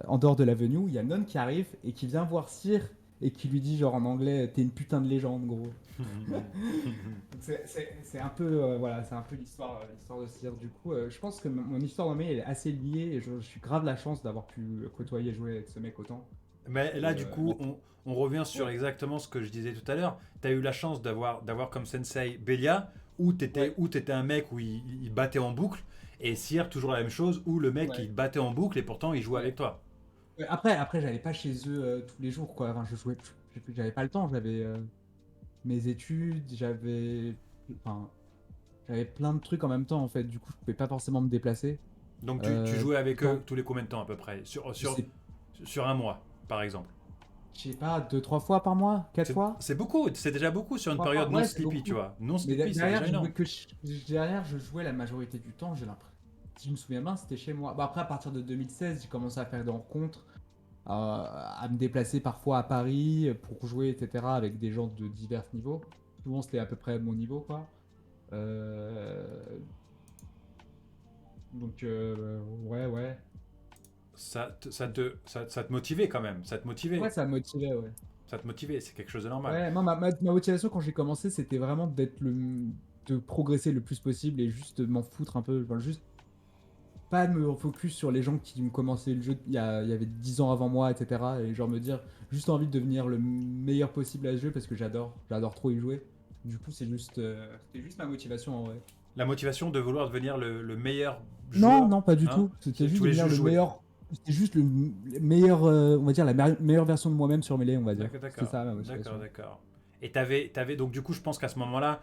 en dehors de l'avenue, il y a Non qui arrive et qui vient voir Cyr et qui lui dit genre en anglais, t'es une putain de légende, gros. Donc c'est un peu, voilà, c'est un peu l'histoire de Cyr. Du coup, je pense que mon histoire d'anglais elle est assez liée et je suis grave la chance d'avoir pu côtoyer et jouer avec ce mec autant. Mais Et là, du coup, on revient sur ouais, exactement ce que je disais tout à l'heure. Tu as eu la chance d'avoir comme sensei Belia, où tu ouais, étais un mec où il battait en boucle, et Cyr, toujours la même chose, où le mec ouais, il battait en boucle et pourtant il jouait ouais. avec toi. Ouais, après j'allais pas chez eux tous les jours, quoi. Enfin, j'avais pas le temps. J'avais mes études, enfin, j'avais plein de trucs en même temps, en fait. Du coup, je pouvais pas forcément me déplacer. Donc tu jouais avec eux Quand, tous les combien de temps à peu près je sais, sur un mois, par exemple. je sais pas, 2, 3 fois par mois, 4 fois, C'est beaucoup, c'est déjà beaucoup sur une 3 fois. période non Ouais, c'est sleepy, tu beaucoup. vois. Non Mais sleepy, c'est déjà énorme. derrière, je jouais la majorité du temps. J'ai l'impression. Si je me souviens bien, c'était chez moi. Bon, après, à partir de 2016, j'ai commencé à faire des rencontres, à me déplacer parfois à Paris pour jouer, etc., avec des gens de divers niveaux. Souvent, c'était à peu près mon niveau, quoi. Euh, donc, ouais, ouais. Ça te motivait quand même, ça te Ouais, motivait. ça me motivait, ouais. Ça te motivait, c'est quelque chose de normal. Ouais, moi, ma motivation quand j'ai commencé, c'était vraiment de progresser le plus possible et juste de m'en foutre un peu. Enfin, juste pas me focus sur les gens qui ont commencé le jeu il y avait 10 ans avant moi, etc. Et genre me dire, juste envie de devenir le meilleur possible à ce jeu parce que j'adore trop y jouer. Du coup, c'était juste ma motivation en vrai. La motivation de vouloir devenir le meilleur Non, joueur, non, pas du hein, tout. C'était tu juste voulais devenir juste le jouer. meilleur. C'était juste le meilleur, on va dire, la meilleure version de moi-même sur Melee, on va dire. D'accord, C'était d'accord, ça ma d'accord, motivation. d'accord. Et donc du coup, je pense qu'à ce moment-là,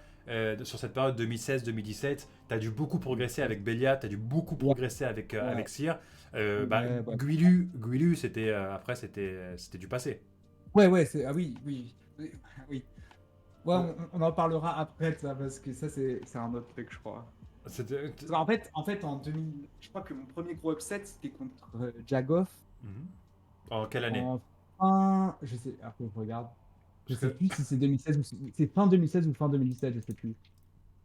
sur cette période 2016-2017, tu as dû beaucoup progresser avec Belia, tu as dû beaucoup Ouais, progresser avec ouais, Cyr. ouais, ouais. Guilu, après, c'était du passé. Ouais, ouais, ah oui, oui, oui, oui. Ouais, on en parlera après de ça, parce que ça, c'est un autre truc, je crois. C'était. Parce en fait, en 2000, je crois que mon premier gros upset, c'était contre Jagoff Mhm. En quelle année? en je sais, après, je regarde. Je Parce sais que, plus si c'est 2016 ou c'est fin 2016 ou fin 2017, je sais plus.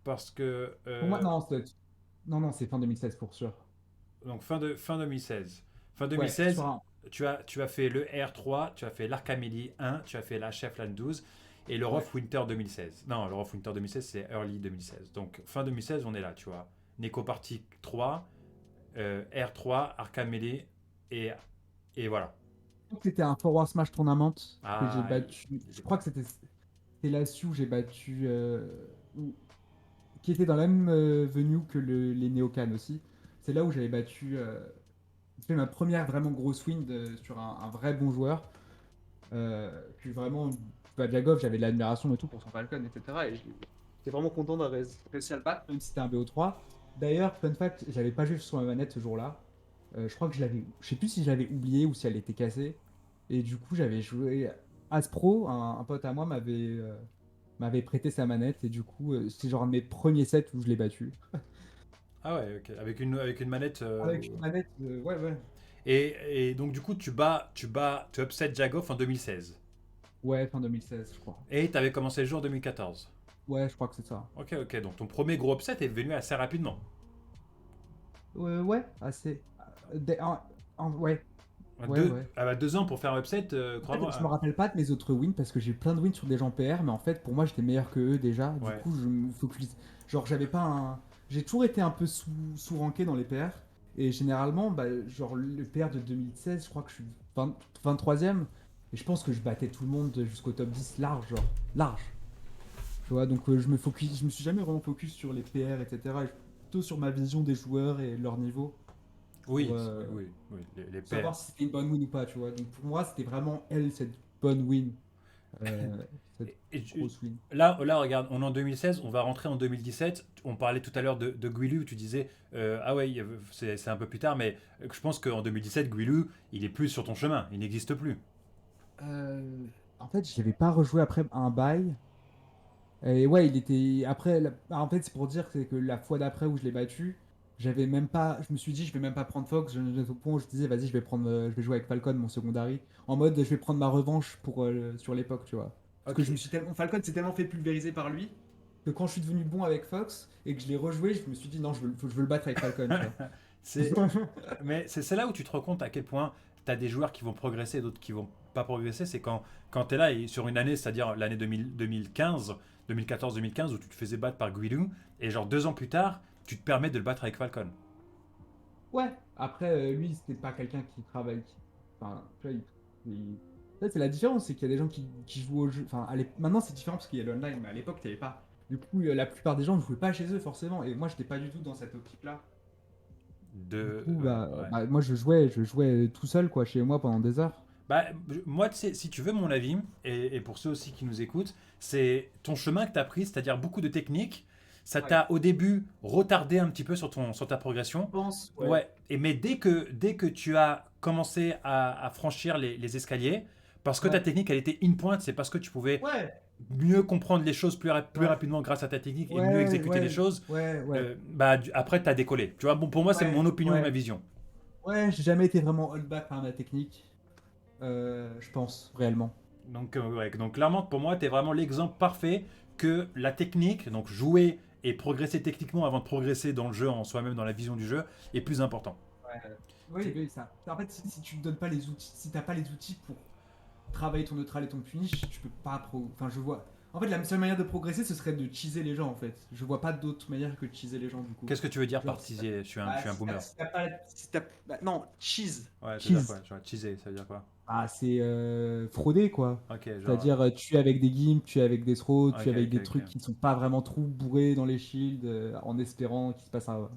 parce que Pour moi, non, non, non, c'est fin 2016 pour sûr. donc fin 2016. Fin Ouais, 2016, tu as fait le R3, tu as fait l'Arcamélie 1, tu as fait la Chefland 12 et le ouais. Rough Winter 2016. Non, le Rough Winter 2016, c'est early 2016. Donc fin 2016, on est là, tu vois. Neko Party 3, R3, Arcamélie et voilà. Je crois que c'était un Forward Smash Tournament que j'ai Ah, battu. il Je était crois pas. que c'était là-dessus où j'ai battu. Qui était dans la même venue que les Neocan aussi. C'est là où j'avais battu. C'était ma première vraiment grosse win sur un vrai bon joueur. Puis vraiment, bah, Jagov, j'avais de l'admiration et tout pour son Falcon, etc. Et j'étais vraiment content d'avoir réussi à le battre, même si c'était un BO3. D'ailleurs, fun fact, j'avais pas joué sur ma manette ce jour-là. Je crois que je sais plus si je l'avais oublié ou si elle était cassée. Et du coup, j'avais joué Aspro, un pote à moi m'avait prêté sa manette. Et du coup, c'est genre un de mes premiers sets où je l'ai battu. Ah ouais, ok. Avec une manette. Avec une manette, ouais, ouais. Et donc du coup, tu upset Jagoff en 2016. Ouais, fin 2016, je crois. Et tu avais commencé le jeu en 2014. Ouais, je crois que c'est ça. Ok, ok. Donc ton premier gros upset est venu assez rapidement. Ouais, assez. Ouais, ouais, ouais. 2 ans pour faire un upset, En fait, crois-moi. je me rappelle pas de mes autres wins parce que j'ai plein de wins sur des gens PR, mais en fait, pour moi, j'étais meilleur que eux déjà. Du Ouais. coup, je me focus. Genre, j'avais pas un. J'ai toujours été un peu sous-ranké dans les PR. Et généralement, bah, genre, le PR de 2016, je crois que je suis 23e. Et je pense que je battais tout le monde jusqu'au top 10 large, genre, large. Tu vois, donc je me suis jamais vraiment focus sur les PR, etc. Et plutôt sur ma vision des joueurs et leur niveau pour, Oui, oui, oui, oui, les pairs. savoir si c'était une bonne win ou pas, tu vois. Donc pour moi, c'était vraiment elle, cette bonne win, euh, cette grosse win. Là, regarde, on est en 2016, on va rentrer en 2017. On parlait tout à l'heure de Guilu, tu disais, ah ouais, c'est un peu plus tard, mais je pense qu'en 2017, Guilu, il est plus sur ton chemin, il n'existe plus. En fait, je n'avais pas rejoué après un bail. Et ouais, il était. Après, en fait, c'est pour dire que la fois d'après où je l'ai battu, j'avais même pas. Je me suis dit, je vais même pas prendre Fox. Au point où je disais, vas-y, je vais jouer avec Falcon, mon secondary. En mode, je vais prendre ma revanche sur l'époque, tu vois. Parce que Ok. je me suis tellement... Falcon s'est tellement fait pulvériser par lui que quand je suis devenu bon avec Fox et que je l'ai rejoué, je me suis dit non, je veux le battre avec Falcon, tu C'est, vois. mais c'est là où tu te rends compte à quel point tu as des joueurs qui vont progresser et d'autres qui vont pas progresser. C'est quand tu es là et sur une année, c'est-à-dire l'année 2015, 2014-2015, où tu te faisais battre par Guilou, et genre 2 ans plus tard, tu te permets de le battre avec Falcon. Ouais, après, lui, c'était pas quelqu'un qui travaille. Enfin, tu vois, ça, c'est la différence, c'est qu'il y a des gens qui jouent au jeu. Enfin, maintenant, c'est différent parce qu'il y a l'online, mais à l'époque, il n'y avait pas. Du coup, la plupart des gens ne jouaient pas chez eux, forcément. Et moi, j'étais pas du tout dans cette optique-là. Du coup, Ouais. moi, je jouais tout seul, quoi, chez moi pendant des heures. Bah, moi, tu sais, si tu veux mon avis, et pour ceux aussi qui nous écoutent, c'est ton chemin que tu as pris, c'est-à-dire beaucoup de techniques. Ça Ouais. t'a au début retardé un petit peu sur ta Je progression. pense, ouais. Ouais, mais dès que tu as commencé à franchir les escaliers, parce que ta Ouais. technique elle était in point, c'est parce que tu pouvais Ouais. mieux comprendre les choses plus Ouais. rapidement grâce à ta technique et mieux Ouais. exécuter les Ouais. choses, Ouais. Ouais. bah, après tu as décollé. Tu vois, bon, pour moi, c'est mon Ouais. opinion et ma Ouais. vision. Ouais, j'ai jamais été vraiment hold back par ma technique. Je pense, réellement. Donc clairement, pour moi, tu es vraiment l'exemple parfait que la technique, donc jouer et progresser techniquement avant de progresser dans le jeu en soi-même, dans la vision du jeu, est plus important. Ouais. Oui, oui, ça. En fait, si tu ne donnes pas les outils, si t'as pas les outils pour travailler ton neutral et ton punish, tu peux pas Enfin, je vois. En fait, la seule manière de progresser, ce serait de cheeser les gens, en fait. Je vois pas d'autre manière que de cheeser les gens, du coup. Qu'est-ce que tu veux dire par Genre, si t'as... teaser? Je Bah, suis un boomer. Non, cheese. Ouais, ça veut dire Cheese. quoi? Genre, teaser, ça veut dire quoi? Ah, c'est frauder, quoi. Ok, genre. C'est-à-dire, tuer avec des gimps, tuer avec des throws, Ok, tuer avec ok, des ok. trucs qui sont pas vraiment trous bourrés dans les shields, en espérant qu'il se passe un...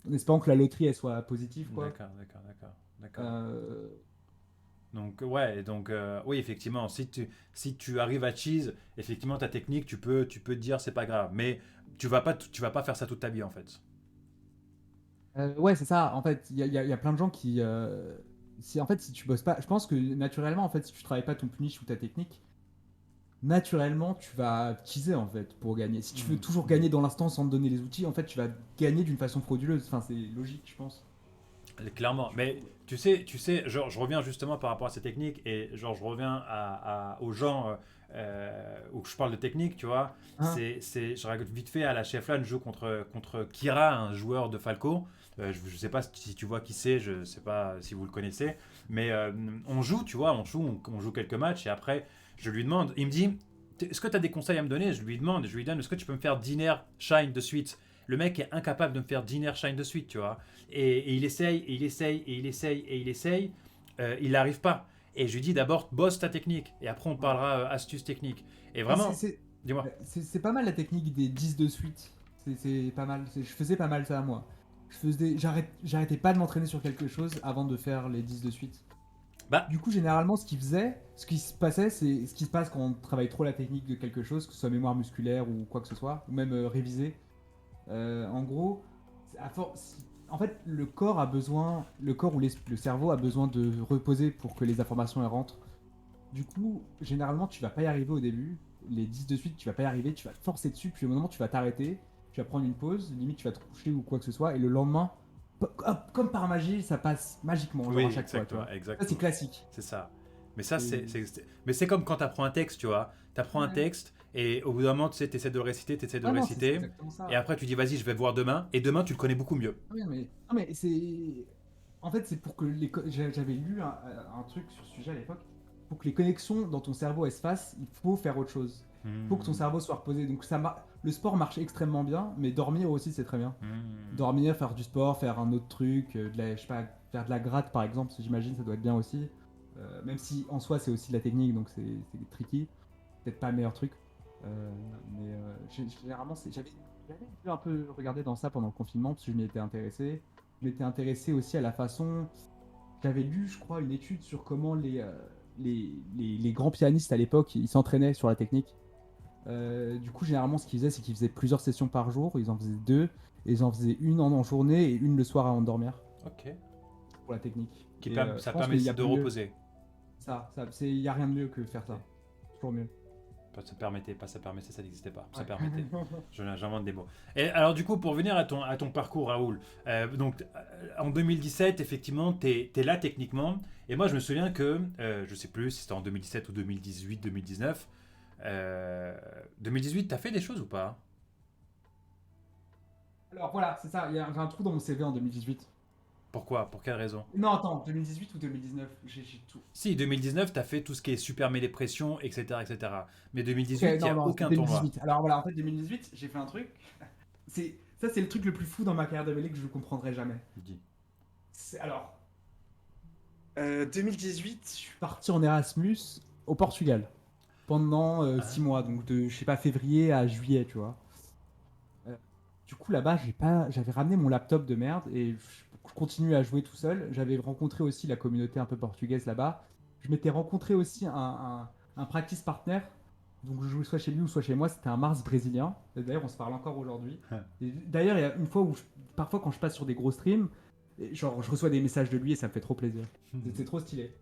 En espérant que la loterie, elle soit positive, quoi. D'accord, d'accord, d'accord, d'accord. Euh, Donc, ouais, donc, oui, effectivement, si tu arrives à cheese, effectivement, ta technique, tu peux te dire, c'est pas grave. Mais tu vas pas faire ça toute ta vie, en fait. Ouais, c'est ça. En fait, il y a plein de gens qui. En fait, si tu bosses pas, je pense que naturellement, en fait, si tu travailles pas ton punish ou ta technique, naturellement, tu vas teaser en fait pour gagner. Si tu veux toujours gagner dans l'instant sans te donner les outils, en fait, tu vas gagner d'une façon frauduleuse. Enfin, c'est logique, je pense. Clairement. Du Mais coup, tu sais, genre, je reviens justement par rapport à ces techniques et genre, je reviens aux gens où je parle de technique, tu vois. hein, Je raconte vite fait à la chef là, je joue contre Kira, un joueur de Falco. Je sais pas si tu vois qui c'est, je sais pas si vous le connaissez, mais on joue, tu vois, on joue quelques matchs et après, je lui demande, il me dit, est-ce que tu as des conseils à me donner? Je lui demande, je lui donne, est-ce que tu peux me faire Dinner Shine de suite? Le mec est incapable de me faire Dinner Shine de suite, tu vois. Et il essaye, et il essaye, et il essaye, et il essaye. Il n'arrive pas. Et je lui dis d'abord, bosse ta technique. Et après, on ouais. parlera astuce technique. Et Mais vraiment, dis-moi. c'est pas mal la technique des 10 de suite. C'est pas mal. Je faisais pas mal ça, moi. J'arrêtais pas de m'entraîner sur quelque chose avant de faire les 10 de suite. Bah, Du coup, généralement, ce qui se passait, c'est ce qui se passe quand on travaille trop la technique de quelque chose, que ce soit mémoire musculaire ou quoi que ce soit, ou même réviser. En gros, en fait, le corps ou le cerveau a besoin de reposer pour que les informations elles rentrent. Du coup, généralement, tu vas pas y arriver au début. Les 10 de suite, tu vas pas y arriver, tu vas te forcer dessus, puis au moment, tu vas t'arrêter, tu vas prendre une pause, limite, tu vas te coucher ou quoi que ce soit, et le lendemain, hop, comme par magie, ça passe magiquement, genre à oui, chaque fois, tu exactement, vois. Ça, c'est exactement. classique. C'est ça. Mais ça, Et... mais c'est comme quand tu apprends un texte, tu vois. Tu apprends un Ouais. texte, et au bout d'un moment, tu sais, tu essaies de le réciter, tu essaies de Ah le non, c'est réciter. exactement Et ça. après, tu dis, vas-y, je vais voir demain. Et demain, tu le connais beaucoup mieux. Ah oui, mais, non, mais c'est. En fait, c'est pour que j'avais lu un truc sur ce sujet à l'époque. Pour que les connexions dans ton cerveau elles se fassent, il faut faire autre chose. Il faut que ton Hmm, cerveau soit reposé. Donc le sport marche extrêmement bien, mais dormir aussi c'est très bien. hmm. Dormir, faire du sport, faire un autre truc, je sais pas, faire de la gratte par exemple, j'imagine ça doit être bien aussi. Même si en soi c'est aussi de la technique, donc c'est tricky. Peut-être pas le meilleur truc. Euh, mais généralement, j'avais pu un peu regarder dans ça pendant le confinement parce que je m'y étais intéressé. Je m'étais intéressé aussi à la façon. J'avais lu, je crois, une étude sur comment les grands pianistes à l'époque ils s'entraînaient sur la technique. Du coup, généralement, ce qu'ils faisaient, c'est qu'ils faisaient plusieurs sessions par jour. Ils en faisaient deux. Et ils en faisaient une en journée et une le soir avant de dormir Ok. pour la technique. Qui Et je ça pense permet qu'il y a de pas mieux. reposer. Il y a rien de mieux que faire Ok. ça. Toujours mieux. Pas ça permettait, pas ça permettait, ça n'existait pas. Ça Ouais. permettait. J'invente des mots. Et alors du coup, pour venir à ton parcours, Raoul, donc en 2017, effectivement, t'es là techniquement. Et moi, je me souviens que, je sais plus si c'était en 2017 ou 2018, 2019, Euh, 2018, t'as fait des choses ou pas? Alors voilà, c'est ça, j'ai un trou dans mon CV en 2018. Pourquoi? Pour quelle raison? Non, attends, 2018 ou 2019? J'ai tout. Si, 2019, t'as fait tout ce qui est super mêlée pression, etc., etc. Mais Ok, 2018, il n'y non, a non, c'est aucun tournoi. 2018. Alors voilà, en fait, 2018, j'ai fait un truc. Ça, c'est le truc le plus fou dans ma carrière de mêlée que je ne comprendrai jamais. Dis. Alors, 2018, je suis parti en Erasmus au Portugal pendant 6 mois, Ah. donc de, je sais pas, février à juillet, tu vois. Euh, du coup, là-bas, j'avais ramené mon laptop de merde et je continue à jouer tout seul. J'avais rencontré aussi la communauté un peu portugaise là-bas. Je m'étais rencontré aussi un practice partner. Donc, je jouais soit chez lui ou soit chez moi. C'était un Mars brésilien. Et d'ailleurs, on se parle encore aujourd'hui. Et d'ailleurs, il y a une fois où, parfois, quand je passe sur des gros streams, et genre, je reçois des messages de lui et ça me fait trop plaisir. C'est trop stylé.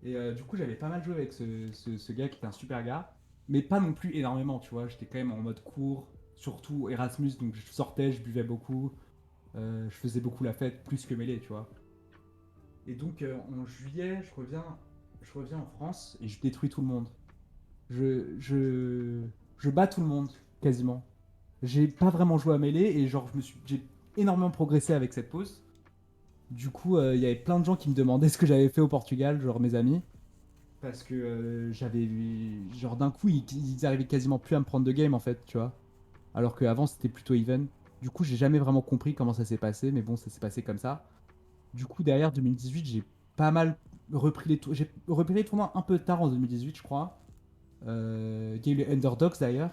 Et du coup, j'avais pas mal joué avec ce gars qui était un super gars, mais pas non plus énormément, tu vois. J'étais quand même en mode cours, surtout Erasmus, donc je sortais, je buvais beaucoup, je faisais beaucoup la fête, plus que mêlée, tu vois. Et donc en juillet, je reviens en France et je détruis tout le monde. Je, je, je bats tout le monde, quasiment. J'ai pas vraiment joué à mêlée et genre j'ai énormément progressé avec cette pause. Du coup, il y avait plein de gens qui me demandaient ce que j'avais fait au Portugal, genre mes amis. Parce que j'avais. Genre d'un coup, ils arrivaient quasiment plus à me prendre de game en fait, tu vois. Alors qu'avant, c'était plutôt even. Du coup, j'ai jamais vraiment compris comment ça s'est passé, mais bon, ça s'est passé comme ça. Du coup, derrière 2018, j'ai pas mal repris les tours. J'ai repris les tournois un peu tard en 2018, je crois. Il y a eu les Underdogs d'ailleurs.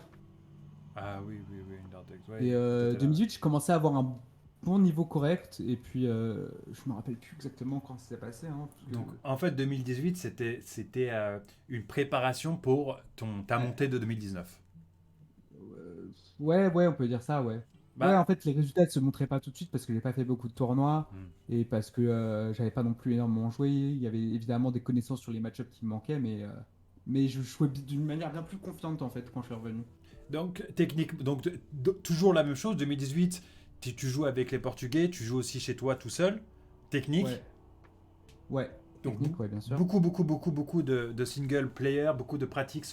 Ah oui, oui, oui, Underdogs, Et ouais, t'étais là. 2018, je commençais à avoir un bon niveau correct. Et puis, je me rappelle plus exactement quand ça s'est passé, hein, parce que, Donc, en fait, 2018, c'était une préparation pour ta ouais, montée de 2019. ouais, ouais, on peut dire ça, ouais. Ouais, Bah, en fait, les résultats ne se montraient pas tout de suite parce que j'ai pas fait beaucoup de tournois hmm. et parce que j'avais pas non plus énormément joué. Il y avait évidemment des connaissances sur les match qui me manquaient, mais je jouais d'une manière bien plus confiante en fait quand je suis revenu. Donc, technique, donc toujours la même chose, 2018, tu joues avec les Portugais, tu joues aussi chez toi tout seul, technique. Ouais, ouais, Donc, technique, ouais, bien sûr. beaucoup, beaucoup, beaucoup, beaucoup de single player, beaucoup de pratiques.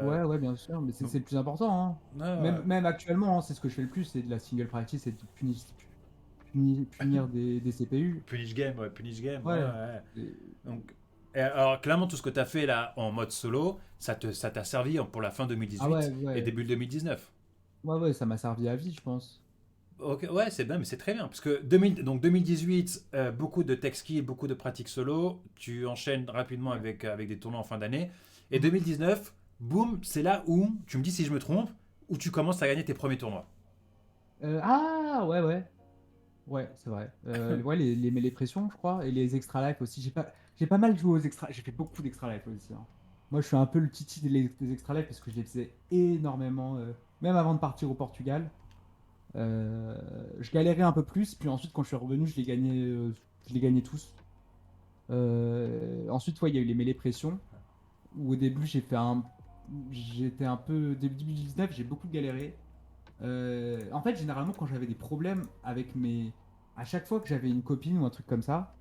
Ouais, ouais, bien sûr, mais c'est Donc, c'est le plus important, hein. Même, ah, même actuellement, hein, c'est ce que je fais le plus, c'est de la single practice et de punir des CPU. punish game, ouais, Ouais. ouais. Et- Donc, et alors, clairement, tout ce que tu as fait là en mode solo, ça t'a servi pour la fin Ah ouais, 2018 et ouais. début 2019. Ouais, ouais, ça m'a servi à vie, je pense. Ok, ouais, c'est bien, mais c'est très bien. Parce que 2000, donc 2018, beaucoup de tech ski, beaucoup de pratiques solo. Tu enchaînes rapidement Ouais. avec des tournois en fin d'année. Et Mhm. 2019, boum, c'est là où, tu me dis si je me trompe, où tu commences à gagner tes premiers tournois. Ah, ouais, ouais. Ouais, c'est vrai. Ouais, les pressions, je crois, et les extra life aussi. J'ai pas mal joué aux extra. J'ai fait beaucoup d'extra life aussi, hein. Moi, je suis un peu le titi des extra life parce que je les faisais énormément, même avant de partir au Portugal. Euh, je galérais un peu plus, puis ensuite, quand je suis revenu, je les gagnais tous. Ensuite, ouais, il y a eu les mêlées pression, où au début, j'étais un peu. Début 2019, j'ai beaucoup galéré. En fait, généralement, quand j'avais des problèmes avec mes. À chaque fois que j'avais une copine ou un truc comme ça,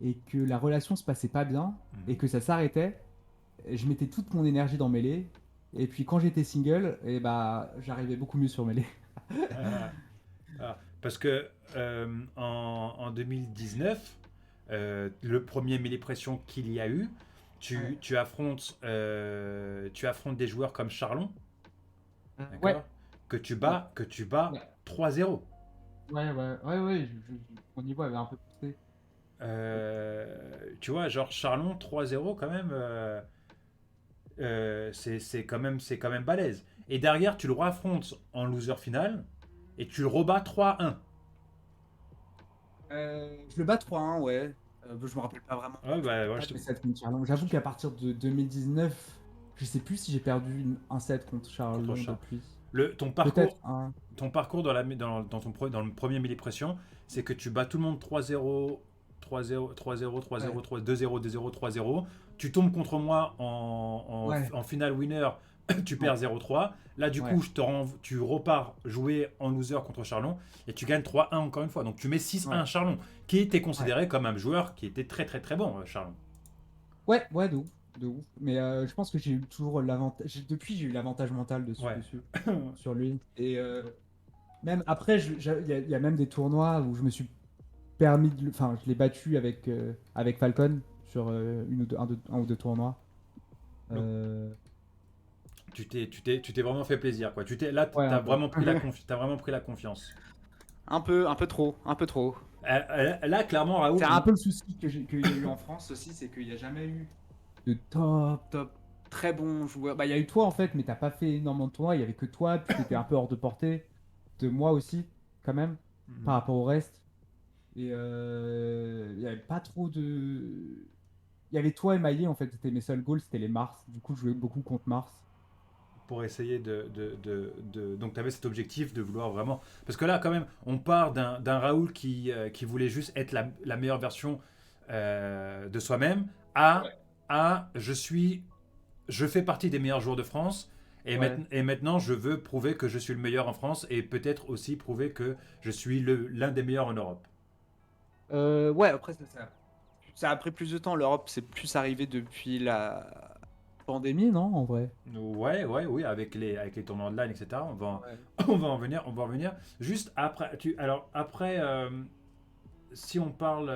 et que la relation se passait pas bien, et Mhm. que ça s'arrêtait, je mettais toute mon énergie dans Melee. Et puis quand j'étais single, et bah, j'arrivais beaucoup mieux sur Melee. Ah, ah. Parce que en 2019, le premier mêlée pression qu'il y a eu, Ouais. tu affrontes des joueurs comme Charlon, Ouais. d'accord, Ouais. que tu bats Ouais. 3-0. Ouais, ouais, ouais, ouais, mon niveau avait un peu poussé. Tu vois, genre Charlon 3-0 quand même, c'est quand même balèze. Et derrière, tu le affrontes en loser final et tu le rebats 3-1. Je le bats 3-1, ouais. Je me rappelle pas vraiment. Ouais, bah, ouais, Pas de mes sets contre Charlon. J'avoue qu'à partir de 2019, je sais plus si j'ai perdu un set contre contre Charlon Charles. depuis. Ton Peut-être parcours, un. ton parcours dans le premier mêlée pression, c'est que tu bats tout le monde 3-0, 3-0, 3-0, 3-0, Ouais, 3 2-0, 2-0, 3-0. Tu tombes contre moi ouais, en finale winner, tu ouais, perds 0-3. Là, du ouais, coup, tu repars jouer en loser contre Charlon et tu gagnes 3-1 encore une fois. Donc, tu mets 6-1 ouais, Charlon, qui était ouais. considéré comme un joueur qui était très très très bon, Charlon. Ouais, ouais, d'où. de ouf. Mais je pense que j'ai eu toujours l'avantage. Depuis, j'ai eu l'avantage mental Ouais. dessus, sur lui. Et même après, il y a même des tournois où je me suis permis de. Enfin, je l'ai battu avec Falcon sur un ou deux tournois. Donc, Euh, tu t'es vraiment fait plaisir, quoi. Là, ouais, t'as un peu. vraiment t'as vraiment pris la confiance. Un peu trop, un peu trop. Là, clairement, Raoul, C'est un peu le souci qu'il y a eu en France aussi, c'est qu'il n'y a jamais eu de top, très bon joueur. Bah, il y a eu toi en fait, mais t'as pas fait énormément de tournois. Il y avait que toi, puis t'étais un peu hors de portée de moi aussi, quand même, par rapport au reste. Et il y avait pas trop de. Il y avait toi et Maillé en fait, c'était mes seuls goals, c'était les Mars. Du coup, je jouais beaucoup contre Mars. pour essayer donc tu avais cet objectif de vouloir vraiment parce que là quand même on part d'un Raoul qui voulait juste être la meilleure version de soi-même Ouais. à je fais partie des meilleurs joueurs de France Ouais. et maintenant je veux prouver que je suis le meilleur en France et peut-être aussi prouver que je suis l'un des meilleurs en Europe. Ouais, après, ça a pris plus de temps. L'Europe, c'est plus arrivé depuis la. Pandémie, non, en vrai. Oui, avec les tournois online, etc. Ouais. On va en venir. Juste après, alors après, si on parle,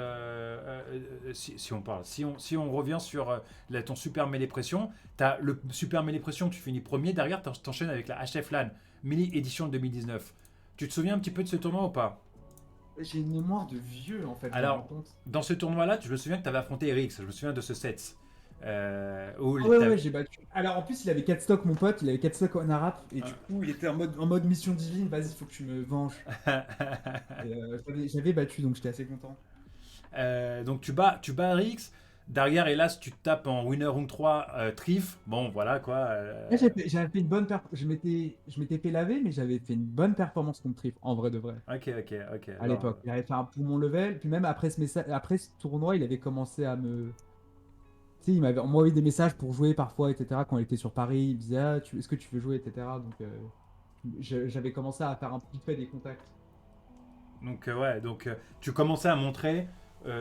si on revient sur ton Super Mêlée Pression, t'as le Super Mêlée Pression, tu finis premier, derrière t'enchaînes avec la HF LAN Mini Édition 2019. Tu te souviens un petit peu de ce tournoi ou pas? J'ai une mémoire de vieux en fait, je me rends Alors, compte. dans ce tournoi-là, je me souviens que tu avais affronté RX, je me souviens de ce set. Où Ah ouais, j'ai battu. Alors en plus, il avait 4 stocks, mon pote, il avait 4 stocks en arabe, et du coup, il était en mode mission divine, vas-y, faut que tu me venges. Et j'avais battu, donc j'étais assez content. Donc tu bats RX. Derrière, hélas, tu te tapes en Winner Room 3 Trif. Bon, voilà quoi. Là, j'avais fait une bonne je m'étais fait laver, mais j'avais fait une bonne performance contre Trif, en vrai de vrai, Ok. à l'époque. Il avait fait un poumon level, puis même après ce tournoi, il avait commencé à me. Tu sais, il m'avait envoyé des messages pour jouer parfois, etc. Quand il était sur Paris, il me disait ah, est-ce que tu veux jouer, etc. Donc j'avais commencé à faire un petit peu des contacts. Donc tu commençais à montrer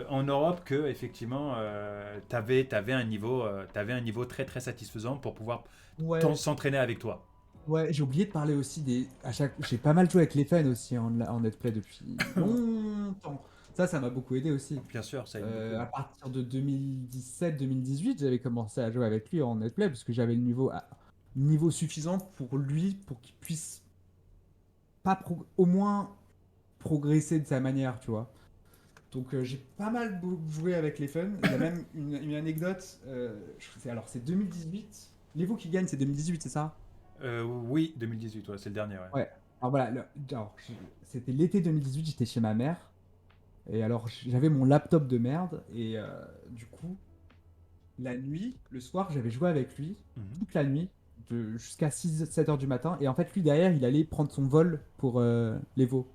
en Europe que effectivement t'avais un niveau très très satisfaisant pour pouvoir Ouais, s'entraîner avec toi. ouais, j'ai oublié de parler aussi des. J'ai pas mal joué avec les fans aussi en netplay depuis longtemps. Ça m'a beaucoup aidé aussi. Bien sûr, ça aide beaucoup. À partir de 2017-2018, j'avais commencé à jouer avec lui en netplay parce que j'avais le niveau suffisant pour lui, pour qu'il puisse pas au moins progresser de sa manière, tu vois. Donc j'ai pas mal joué avec les fans. Il y a même une anecdote. Alors c'est 2018. L'Evo qui gagne, c'est 2018, c'est ça? Oui, 2018, ouais, c'est le dernier, ouais. Ouais. Alors voilà, c'était l'été 2018, j'étais chez ma mère. Et alors j'avais mon laptop de merde. Et du coup, la nuit, le soir, j'avais joué avec lui Mhm. toute la nuit, jusqu'à 6-7 heures du matin. Et en fait, lui derrière, il allait prendre son vol pour l'Evo.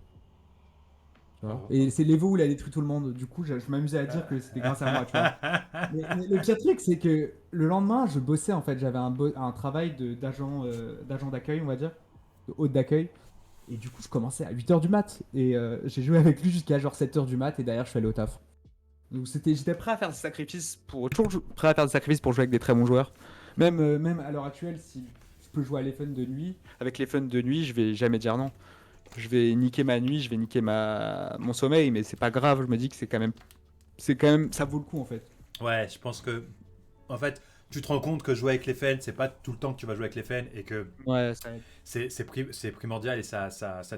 Tu vois. Oh, Et c'est l'Evo où il a détruit tout le monde. Du coup, je m'amusais à dire que c'était grâce à moi, tu vois. Mais le pire truc, c'est que le lendemain, je bossais en fait. J'avais un travail d'agent d'accueil, on va dire, de hôte d'accueil. Et du coup, je commençais à 8 heures du mat. Et j'ai joué avec lui jusqu'à genre 7 heures du mat. Et derrière, je suis allé au taf. Donc j'étais prêt à faire des sacrifices prêt à faire des sacrifices pour jouer avec des très bons joueurs. Même à l'heure actuelle, si je peux jouer à les fun de nuit, avec les fun de nuit, je vais jamais dire non. Je vais niquer ma nuit, je vais niquer mon sommeil, mais c'est pas grave. Je me dis que c'est quand même, ça vaut le coup en fait. Ouais, je pense que en fait, tu te rends compte que jouer avec les fans, c'est pas tout le temps que tu vas jouer avec les fans et que Ouais, ça aide. c'est primordial et ça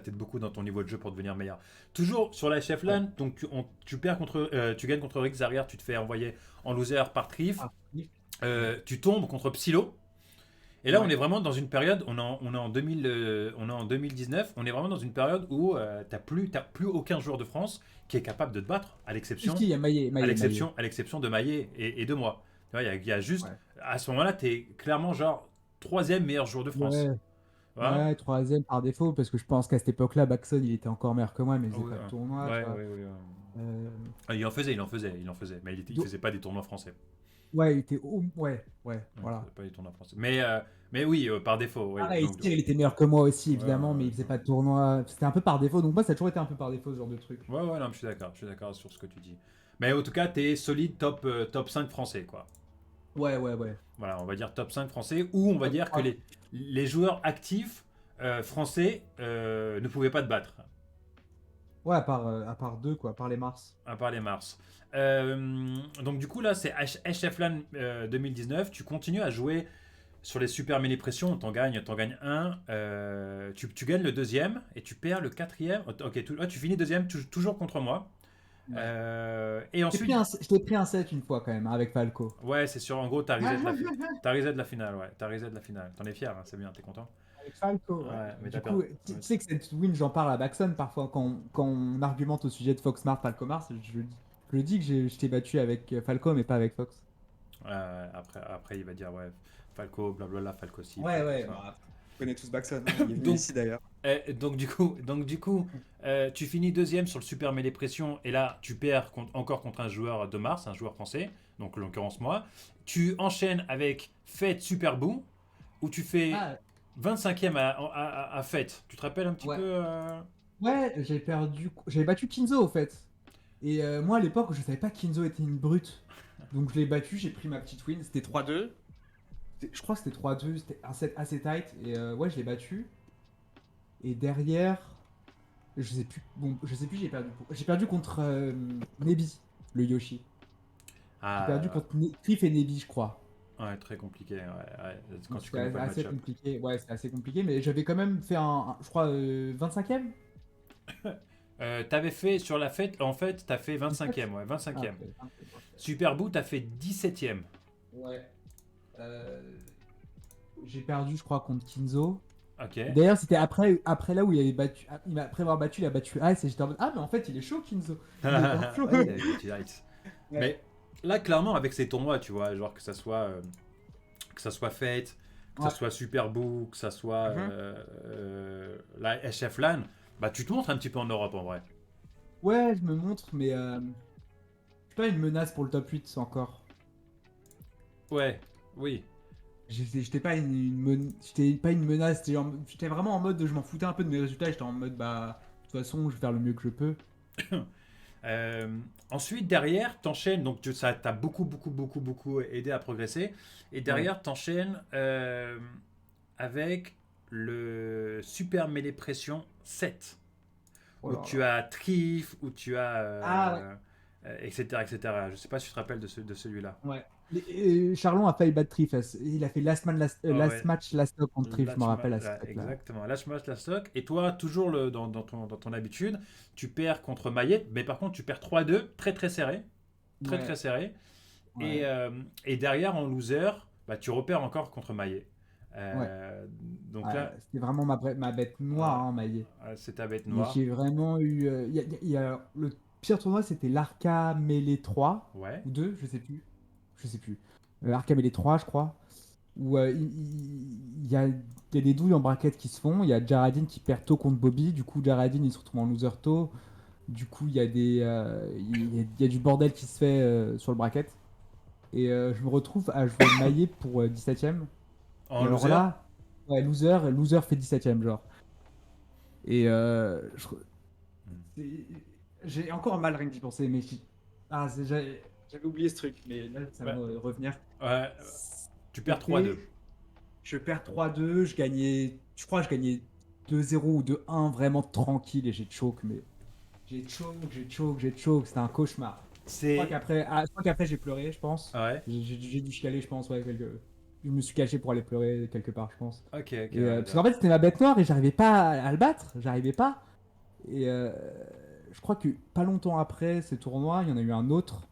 t'aide beaucoup dans ton niveau de jeu pour devenir meilleur. Toujours sur la chef Ouais. LAN, donc tu gagnes contre Rick Zarrière, tu te fais envoyer en loser par Trif, Ah, oui. tu tombes contre Psylo. Et là, on Ouais. est vraiment dans une période, on est en 2000, on est en 2019, on est vraiment dans une période où t'as plus aucun joueur de France qui est capable de te battre, Si, si, il y a Maillet. à l'exception de Maillet et de moi. Tu vois, il y a juste, Ouais. à ce moment-là, t'es clairement genre troisième meilleur joueur de France. Ouais. Voilà. Ouais, troisième par défaut, parce que je pense qu'à cette époque-là, Baxon, il était encore meilleur que moi, mais il faisait Oui, pas de tournoi, tu vois. Euh, il en faisait, mais il do- faisait pas des tournois français. ouais, il était. Ouais, ouais, Ouais, il voilà. faisait pas des tournois français. Mais oui, par défaut, oui. Pareil, Donc, Tyr, il était meilleur que moi aussi, ouais, évidemment, mais il faisait pas de tournoi. C'était un peu par défaut, donc moi, ça a toujours été un peu par défaut, ce genre de truc. non, je suis d'accord sur ce que tu dis. Mais en tout cas, t'es solide top 5 français, quoi. Ouais, ouais, ouais. Voilà, on va dire top 5 français, ou on va Top dire que 3. les joueurs actifs français ne pouvaient pas te battre, Ouais, à part deux, quoi, à part les Mars. à part les Mars. Donc du coup là c'est HF LAN 2019, tu continues à jouer sur les super mini pressions, t'en gagnes un, tu gagnes le deuxième et tu perds le quatrième. Ok, tu finis deuxième toujours contre moi. Ouais. Et ensuite, Je t'ai pris un set une fois quand même, avec Falco. ouais, c'est sûr, en gros, t'as reset de la finale, ouais, t'as reset de la finale. T'en es fier, hein, c'est bien, t'es content? Avec Falco, ouais. Ouais, mais Du t'as coup, perdu. tu sais que cette win, j'en parle à Baxon parfois quand on argumente au sujet de Fox Mars, Falco Mars. Je le dis que je t'ai battu avec Falco, mais pas avec Fox. Après, il va dire, ouais, Falco, blablabla, Falco ci, Ouais, Falco ouais, ça. bah, on connaît tous Baxon, hein. Il est venu Donc, ici d'ailleurs. donc du coup, tu finis deuxième sur le Super Mêlée Pression et là, tu perds encore contre un joueur de Mars, un joueur français, donc en l'occurrence moi. Tu enchaînes avec Fête Super Boo où tu fais Ah, 25e à Fête. Tu te rappelles un petit ouais. peu Ouais, j'avais battu Kinzo au fait. Et moi à l'époque, je savais pas que Kinzo était une brute. Donc je l'ai battu, j'ai pris ma petite win. C'était 3-2. Je crois que c'était 3-2, c'était un set assez tight. Et ouais, je l'ai battu. Et derrière, je sais plus. Bon, je sais plus, j'ai perdu contre Nebi, le Yoshi. J'ai perdu Ah, contre Cliff et Nebi, je crois. ouais, très compliqué, ouais, quand Donc tu c'était connais pas le assez match-up. compliqué. Ouais, c'était assez compliqué. Mais j'avais quand même fait je crois, 25e. T'avais fait sur la fête, en fait, t'as fait 17. 25e, ouais, Ah, 25e. ok. Ok. Super Boo, t'as fait 17e. Ouais. Euh, j'ai perdu, je crois, contre Kinzo. Ok. Et d'ailleurs, c'était après là où il avait battu. Après avoir battu, il a battu Ice et j'étais en mode ah, mais en fait, il est chaud, Kinzo. Il est grave chaud. Ouais, il avait battu Heights. Ouais. Mais là, clairement, avec ces tournois, tu vois, genre que ça soit Fate, que ça Ouais. soit Super Boo, que ça soit Mhm. la HF LAN, bah tu te montres un petit peu en Europe en vrai. Ouais, je me montre, mais je suis pas une menace pour le top 8 encore. Ouais, oui. J'étais pas j'étais pas une menace. J'étais vraiment en mode je m'en foutais un peu de mes résultats. J'étais en mode bah, de toute façon, je vais faire le mieux que je peux. Euh, Ensuite, derrière, t'enchaînes, donc ça t'a beaucoup aidé à progresser. Et Ouais. derrière, t'enchaînes avec le Super Mêlée Pression 7, Oh où là tu là. as Trif, où tu as Ah ouais. etc., etc. Je sais pas si tu te rappelles de celui-là. Ouais. Charlon a failli battre Triff. Il a fait Ah last ouais, match, last stop contre Triff, je me rappelle à ce ouais, truc-là. exactement. Lâche match, la stock. Et toi, toujours dans ton habitude, tu perds contre Maillet, mais par contre, tu perds 3-2, très serré. Très Ouais, serré. Et, ouais, euh, et derrière, en loser, bah, tu repères encore contre Maillet. ouais. Donc Ouais, là, c'était vraiment ma bête noire, hein, Maillet. c'est ta bête Et noire. j'ai vraiment eu. Le pire tournoi, c'était l'Arca Melee 3 Ouais. ou 2, je sais plus. Je sais plus. Arca Melee 3, je crois. Où il y a des douilles en bracket qui se font. Il y a Jaradine qui perd tôt contre Bobby. Du coup, Jaradine, il se retrouve en loser tôt. Du coup, il y a du bordel qui se fait sur le bracket. Et je me retrouve à jouer Maillet pour 17ème. En Et alors loser. là, ouais, loser fait 17ème, genre. Et c'est- j'ai encore mal rien que d'y penser, mais j'avais oublié ce truc, mais là, ça va Ouais. me revenir. Ouais. Tu perds 3-2. C'était, je perds 3-2, je crois que je gagnais 2-0 ou 2-1 vraiment tranquille et j'ai choke, mais j'ai choke, c'était un cauchemar. C'est. Je crois qu'après j'ai pleuré, je pense. Ouais. J'ai dû chialer, je pense, ouais, je me suis caché pour aller pleurer quelque part, je pense. Ok, Et, ouais, parce qu'en fait, c'était ma bête noire et j'arrivais pas à le battre, j'arrivais pas. Et je crois que pas longtemps après ces tournois, il y en a eu un autre,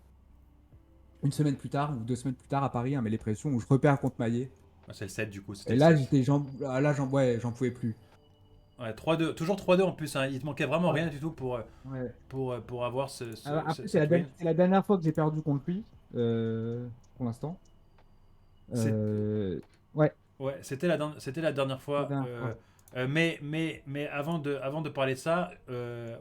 une semaine plus tard ou 2 semaines plus tard à Paris, un les pressions où je repère contre Maillet. C'est le 7 du coup, c'était Et le là, 7. ouais, j'en pouvais plus. Ouais, 3-2. Toujours 3-2 en plus, hein. Il te manquait vraiment Ouais. rien du tout Ouais. pour avoir Après, cette win. c'est la dernière fois que j'ai perdu contre lui, pour l'instant. C'est Euh, ouais, Ouais, c'était la dernière la fois. dernière fois. Mais avant de parler de ça,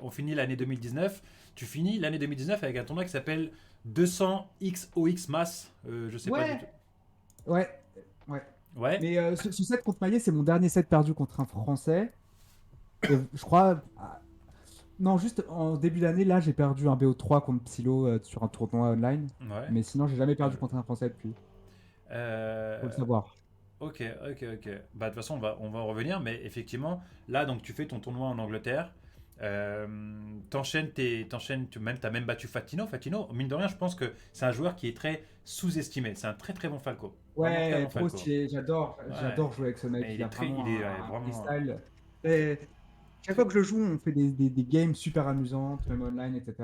on finit l'année 2019. Tu finis l'année 2019 avec un tournoi qui s'appelle 200 XOX Mass. Je sais pas du tout. Ouais, ouais, ouais. Ouais, Mais ce set contre Maillet, c'est mon dernier set perdu contre un Français. Et je crois. Non, juste en début d'année, là, j'ai perdu un BO3 contre Psylo sur un tournoi online. ouais. Mais sinon, j'ai jamais perdu Euh, contre un Français depuis. Faut le savoir. Ok, ok, ok. Bah, de toute façon, on va en revenir, mais effectivement, là, donc tu fais ton tournoi en Angleterre. Euh, t'as même battu Fatino. Fatino, mine de rien, je pense que c'est un joueur qui est très sous-estimé. C'est un très très bon Falco. Vraiment très Ouais, bon trop Falco. stylé. Ouais. J'adore jouer avec ce mec. Et Il a il vraiment est ouais, un vraiment. freestyle. Et chaque fois que je le joue, on fait des games super amusantes, même online, etc.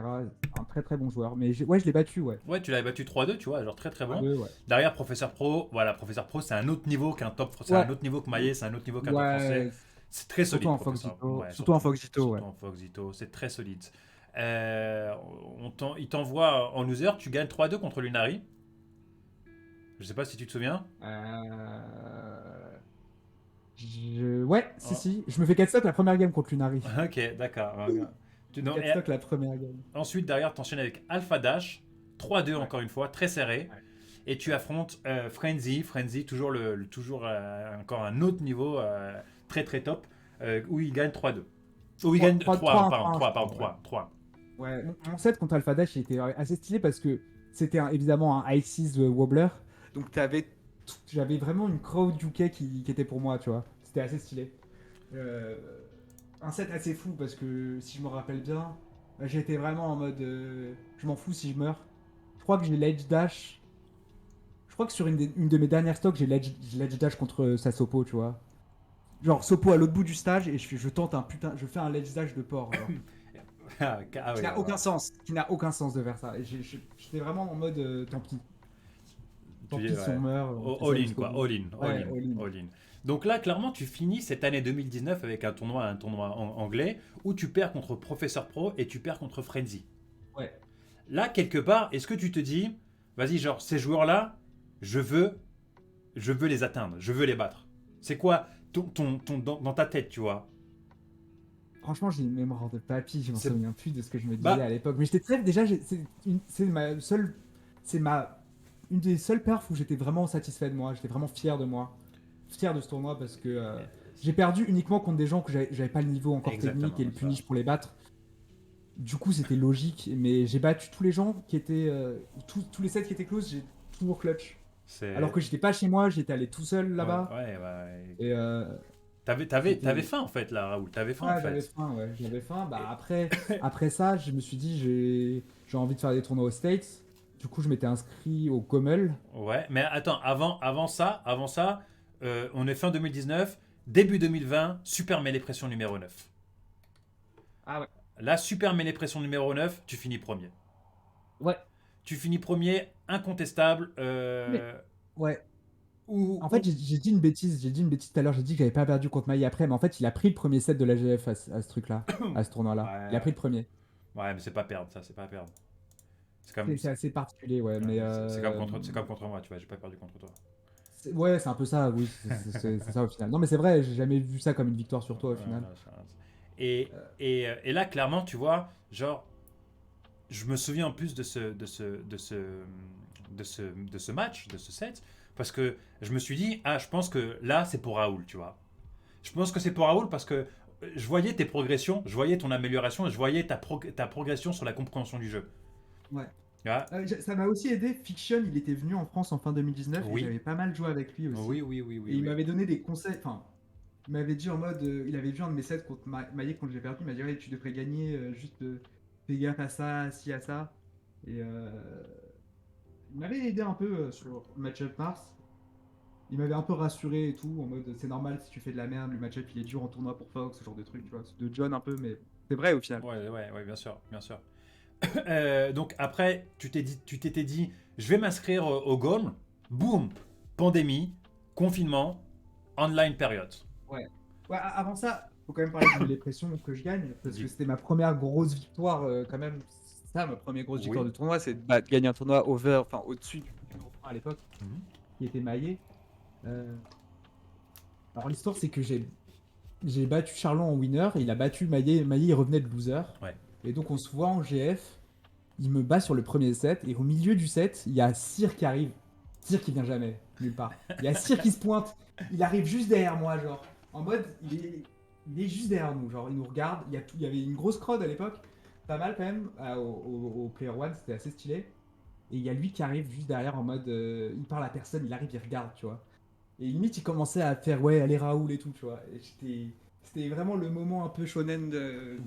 Un très très bon joueur. Mais ouais, je l'ai battu, ouais. Ouais, tu l'avais battu 3-2, tu vois, genre très très À bon. deux, ouais. Derrière, Professeur Pro, voilà, Professeur Pro, c'est un autre niveau qu'un top, c'est un Ouais, autre niveau que Maillet, c'est un autre niveau qu'un top français. ouais. C'est très Surtout solide, en Professeur. Foxito. Ouais, Surtout en Foxito, surtout ouais. en Foxito, c'est très solide. Il t'envoie en loser, tu gagnes 3-2 contre Lunari. Je sais pas si tu te souviens. Ouais, si, Oh, si. Je me fais 4 stocks la première game contre Lunari. ok, d'accord. Non, 4 stocks la première game. ensuite, derrière, t'enchaînes avec Alpha Dash. 3-2 Ouais. encore une fois, très serré. Ouais. Et tu affrontes Frenzy. Frenzy, toujours, toujours encore un autre niveau très très top, où il gagne 3-2. Où il 3, gagne 3, 3, 3, 1, pardon, 3, 1, je 3, pardon, crois, ouais. 3, 3. Ouais, mon set contre Alpha Dash, il était assez stylé parce que c'était évidemment un Ices Wobbler. Donc j'avais vraiment une crowd UK qui était pour moi, tu vois. C'était assez stylé. Euh, un set assez fou parce que si je me rappelle bien, j'étais vraiment en mode je m'en fous si je meurs. Je crois que j'ai l'edge dash. Je crois que sur une de mes dernières stocks, j'ai l'edge dash contre Sasopo, tu vois. Genre Sopo à l'autre bout du stage et je tente un putain, je fais un ledge dash de porc, genre. Ah Qui oui, n'a aucun sens, qui n'a aucun sens de faire ça. Et j'étais vraiment en mode tant tu dis, pis si on ouais. meurt, on fait ça All in, jusqu'au quoi, bout. all in, all Ouais, in, all in. all in. Donc là, clairement, tu finis cette année 2019 avec un tournoi anglais où tu perds contre Professeur Pro et tu perds contre Frenzy. Ouais. Là, quelque part, est-ce que tu te dis, vas-y, genre, ces joueurs-là, je veux, je veux les atteindre, je veux les battre. C'est quoi dans ta tête, tu vois? Franchement, j'ai une mémoire de papy, je m'en C'est souviens plus de ce que je me disais bah à l'époque. Mais j'étais très. Déjà, c'est ma seule. C'est ma. Une des seules perfs où j'étais vraiment satisfait de moi. J'étais vraiment fier de moi. Fier de ce tournoi parce que j'ai perdu uniquement contre des gens que j'avais pas le niveau encore technique et exactement le ça. punish pour les battre. Du coup, c'était logique. Mais j'ai battu tous les gens qui étaient. Tous les sets qui étaient close, j'ai toujours clutch. Alors C'est que j'étais pas chez moi, j'étais allé tout seul ouais, là-bas. ouais, ouais. Et T'avais c'était. faim en fait là, Raoul. T'avais faim en Ouais, j'avais fait. faim, ouais, j'avais faim. Bah Et- après ça, je me suis dit, j'ai envie de faire des tournois aux States. Du coup, je m'étais inscrit au Comel. Ouais, mais attends, avant ça, on est fin 2019, début 2020, Super Mêlée Pression numéro 9. Ah ouais. Là, Super Mêlée Pression numéro 9, tu finis premier. Ouais. Tu finis premier, incontestable. Mais ouais. Ou, En fait, ou- j'ai dit une bêtise. J'ai dit une bêtise tout à l'heure. J'ai dit que j'avais pas perdu contre Maï après, mais en fait, il a pris le premier set de l'AGF à ce truc-là, à ce tournoi-là. Il a Ouais, pris le premier. ouais, mais c'est pas perdre, ça, c'est pas perdre. C'est comme, C'est assez particulier, ouais. Mais c'est comme contre moi, tu vois, j'ai pas perdu contre toi. ouais, c'est un peu ça. Oui, c'est ça au final. Non, mais c'est vrai. J'ai jamais vu ça comme une victoire sur toi au final. Voilà, et là, clairement, tu vois, genre, je me souviens en plus de ce match, de ce set, parce que je me suis dit, ah, je pense que là, c'est pour Raoul, tu vois. Je pense que c'est pour Raoul parce que je voyais tes progressions, je voyais ton amélioration, et je voyais ta progression sur la compréhension du jeu. Ouais. Ah, Ça m'a aussi aidé. Fiction, il était venu en France en fin 2019 et oui, j'avais pas mal joué avec lui aussi. oui, oui, oui, oui, Et il oui. m'avait donné des conseils. Enfin, il m'avait dit en mode. Il avait vu un de mes sets contre Maillet quand j'ai perdu. Il m'a dit, ouais, tu devrais gagner. Juste fais gaffe à ça, ci, à ça. Et il m'avait aidé un peu sur le match-up Mars. Il m'avait un peu rassuré et tout. En mode, c'est normal si tu fais de la merde. Le match-up il est dur en tournoi pour Fox, ce genre de truc, tu vois. C'est de John un peu, mais c'est vrai au final. Ouais, ouais, ouais, bien sûr, bien sûr. Donc après, tu t'étais dit, je vais m'inscrire au GOM. Boum, pandémie, confinement, online période. Ouais. Ouais, avant ça, faut quand même parler de l'épression que je gagne, parce que Dis- c'était ma première grosse victoire quand même. C'est ça, ma première grosse victoire Oui. de tournoi, c'est de gagner un tournoi over, enfin au-dessus du numéro 1 à l'époque, Mhm. qui était maillé. Euh, Alors l'histoire, c'est que j'ai battu Charlon en winner, et il a battu Maillet. Maillet, il revenait de loser. Ouais. Et donc on se voit en GF, il me bat sur le premier set, et au milieu du set, il y a Cyr qui arrive. Cyr qui vient jamais, nulle part. Il y a Cyr qui se pointe, il arrive juste derrière moi, genre, en mode, il est juste derrière nous, genre, il nous regarde, il y avait une grosse crowd à l'époque, pas mal quand même, au Player One, c'était assez stylé. et il y a lui qui arrive juste derrière en mode, il parle à personne, il arrive, il regarde, tu vois. Et limite, il commençait à faire, ouais, allez Raoul et tout, tu vois. Et c'était vraiment le moment un peu shonen de,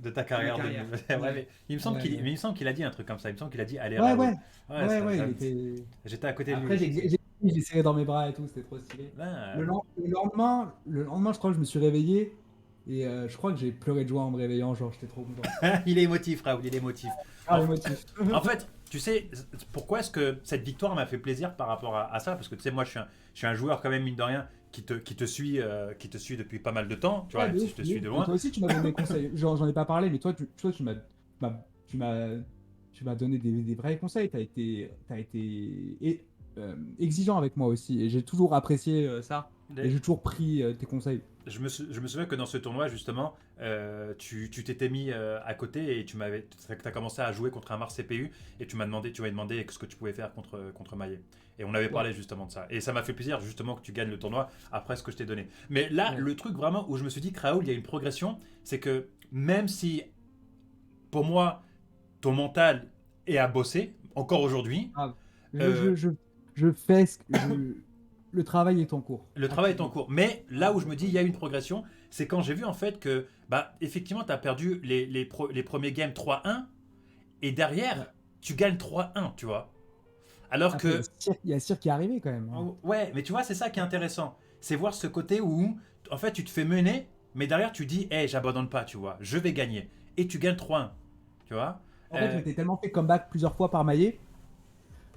de ta de ma carrière. carrière. Ouais, Ouais, mais il me semble ouais, qu'il, ouais. mais il me semble qu'il a dit un truc comme ça. Il me semble qu'il a dit allez Ouais, Raoul. ouais, Ouais, ouais, ouais, il était. j'étais à côté de lui Après, aussi. j'ai serré dans mes bras et tout, c'était trop stylé. Ah, Le lendemain, je crois que je me suis réveillé et je crois que j'ai pleuré de joie en me réveillant, genre j'étais trop content. il est émotif, Raoul, il est émotif. Ah, En, émotif. en fait, tu sais, pourquoi est-ce que cette victoire m'a fait plaisir par rapport à ça? Parce que tu sais, moi, je suis un joueur quand même, mine de rien, qui te suit depuis pas mal de temps. Tu vois, Ouais, de je ouf, te de suis ouf. de Et loin. toi aussi, tu m'as donné des conseils. Genre, j'en ai pas parlé, mais toi, m'as- tu m'as, tu m'as donné des vrais conseils. T'as été exigeant avec moi aussi, et j'ai toujours apprécié ça. Et j'ai toujours pris tes conseils. Je me souviens que dans ce tournoi, justement, tu t'étais mis à côté et t'as commencé à jouer contre un Mars CPU et tu m'as demandé ce que tu pouvais faire contre Maillet. Et on avait Ouais, parlé justement de ça. Et ça m'a fait plaisir justement que tu gagnes le tournoi après ce que je t'ai donné. Mais là, ouais. le truc vraiment où je me suis dit que Raoul, il y a une progression, c'est que même si pour moi, ton mental est à bosser, encore aujourd'hui, Grave. Je, euh, je, je, je fais ce que je... Le travail est en cours, le travail est en activement. cours. Mais là Ouais, où je me dis il y a une progression, c'est quand j'ai vu en fait que, bah, effectivement, tu as perdu les premiers games 3-1 et ouais. derrière, tu gagnes 3-1, tu vois. Alors Après, que, Il y a Cyr qui est arrivé quand même, hein. oh, ouais, mais tu vois, c'est ça qui est intéressant. C'est voir ce côté où, en fait, tu te fais mener, mais derrière, tu dis, hé, j'abandonne pas, tu vois, je vais gagner. Et tu gagnes 3-1, tu vois. En fait, je Euh, m'étais tellement fait comeback plusieurs fois par Maillet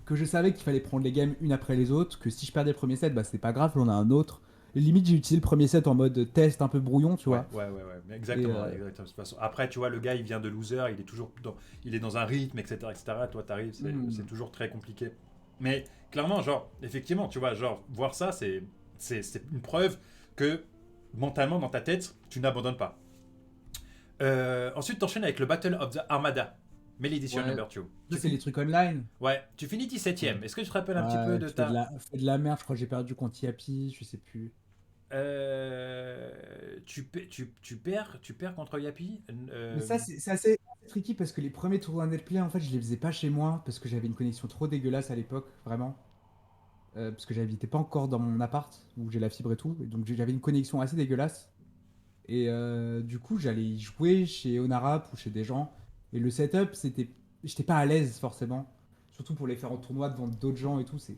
que je savais qu'il fallait prendre les games une après les autres, que si je perdais le premier set, bah c'était pas grave, on a un autre. Et limite, j'ai utilisé le premier set en mode test un peu brouillon, tu Ouais, vois. ouais, ouais, ouais. Mais Et exactement, exactement. De toute façon. Après, tu vois, le gars, il vient de loser, il est dans un rythme, etc., etc. Toi, t'arrives, c'est hmm, toujours très compliqué. Mais clairement, genre, effectivement, tu vois, genre, voir ça, c'est une preuve que mentalement, dans ta tête, tu n'abandonnes pas. Ensuite, t'enchaînes avec le Battle of the Armada, Maledicent ouais, Number 2. ça c'est les trucs online. Ouais, tu finis 17ème. Est-ce que tu te rappelles un petit peu Ouais, de ta. fais de la merde, je crois que j'ai perdu contre Yapi, je sais plus. Tu perds contre Yapi. Mais ça, c'est assez tricky parce que les premiers tournois Netplay, en fait, je les faisais pas chez moi parce que j'avais une connexion trop dégueulasse à l'époque, vraiment. Parce que j'habitais pas encore dans mon appart où j'ai la fibre et tout, et donc j'avais une connexion assez dégueulasse. Et du coup, j'allais y jouer chez Onarap ou chez des gens. Et le setup, j'étais pas à l'aise forcément. Surtout pour les faire en tournoi devant d'autres gens et tout. C'est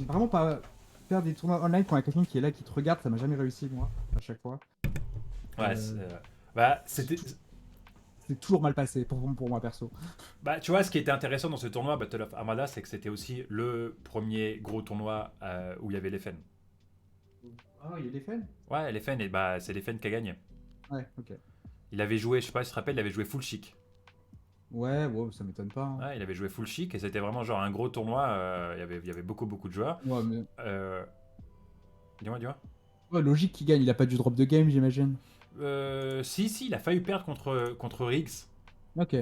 vraiment pas faire des tournois online quand il y a quelqu'un qui est là, qui te regarde. Ça m'a jamais réussi, moi, à chaque fois. Ouais, Euh, bah, c'est c'est toujours mal passé pour moi perso. Bah, tu vois, ce qui était intéressant dans ce tournoi Battle of Armada, c'est que c'était aussi le premier gros tournoi où il y avait les fans. Ah, il y a des fans? Ouais, les fans, et bah, c'est les fans qui a gagné. Ouais, ok. Il avait joué, je sais pas si tu te rappelles, il avait joué full chic. Ouais, ouais, ça m'étonne pas, hein. Ouais, il avait joué full chic et c'était vraiment genre un gros tournoi. Il y avait beaucoup, beaucoup de joueurs. Ouais, mais... Euh, dis-moi, dis-moi. ouais, logique qu'il gagne. Il a pas dû drop de game, j'imagine. Si, il a failli perdre contre Riggs. Ok.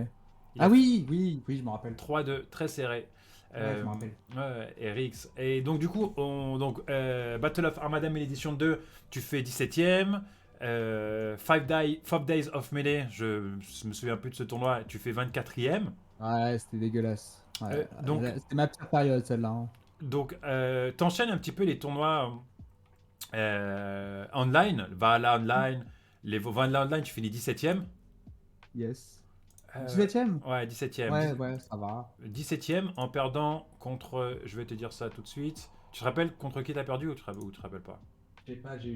Il Ah a oui, oui, oui, je me rappelle. 3-2, très serré. Ouais, je Euh, me rappelle. ouais, et Riggs. Et donc, du coup, Battle of Armada Edition 2, tu fais 17ème. 5 Days of Melee, je me souviens plus de ce tournoi, tu fais 24ème. Ouais, c'était dégueulasse. Ouais, Donc, c'était ma pire période, celle-là, hein. t'enchaînes un petit peu les tournois online, Valhalla Online. Les Valhalla Online, tu finis 17ème. Yes. Euh, 17ème? ouais, 17ème. Ouais, ouais, ça va. 17ème en perdant contre. Je vais te dire ça tout de suite. Tu te rappelles contre qui t'as perdu ou tu te rappelles pas? Je sais pas, je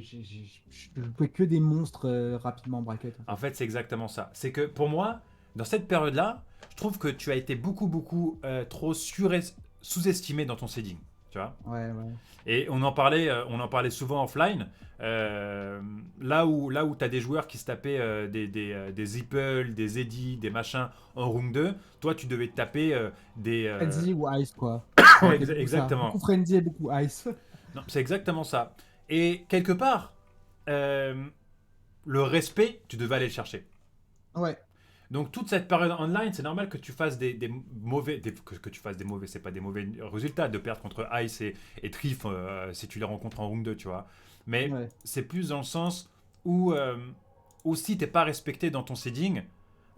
jouais que des monstres rapidement en bracket, en En fait. fait, c'est exactement ça. C'est que pour moi, dans cette période-là, je trouve que tu as été beaucoup, beaucoup trop sous-estimé dans ton seeding. Tu vois. Ouais, ouais. Et on en parlait souvent offline. Là où tu as des joueurs qui se tapaient des Zippel, des Eddy, des machins en round 2, toi tu devais te taper des. Frenzy ou Ice, quoi. Ouais, C'était beaucoup ça. Beaucoup exactement. Frenzy et beaucoup Ice. Non, c'est exactement ça. Et quelque part, euh, le respect, tu devais aller le chercher. Ouais. Donc toute cette période online, c'est normal que tu fasses des mauvais, que tu fasses des mauvais, c'est pas des mauvais résultats de perdre contre Ice et Trif si tu les rencontres en round 2, tu vois. Mais Ouais. c'est plus dans le sens où si t'es pas respecté dans ton seeding,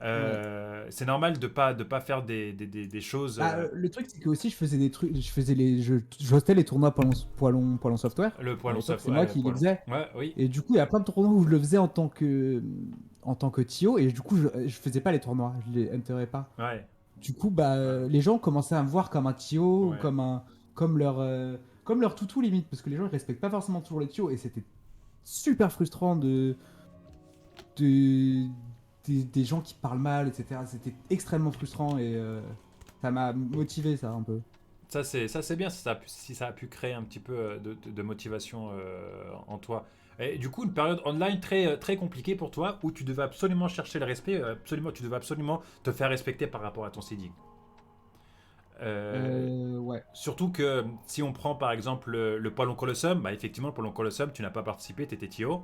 C'est normal de pas faire des choses. Le truc, c'est que aussi, je faisais des trucs, je hostais les tournois Poilon Software. Le À poil, on l'époque, s'aff- c'est moi ouais, qui les poil. faisais. Ouais, oui. Et du coup, il y a plein de tournois où je le faisais en tant que TIO, et du coup, je faisais pas les tournois, je les enterais pas. Ouais. Du coup, les gens commençaient à me voir comme un TIO, ou Ouais. comme leur toutou limite, parce que les gens ils respectent pas forcément toujours les TIO, et c'était super frustrant de- des gens qui parlent mal, etc. C'était extrêmement frustrant, et ça m'a motivé, ça, un peu. Ça c'est bien si ça a pu créer un petit peu de motivation en toi. Et du coup, une période online très compliquée pour toi où tu devais absolument chercher le respect, tu devais absolument te faire respecter par rapport à ton seeding. Euh, Ouais. Surtout que si on prend par exemple le Poilon Colossum, bah effectivement, le Poilon Colossum, tu n'as pas participé, tu étais TIO.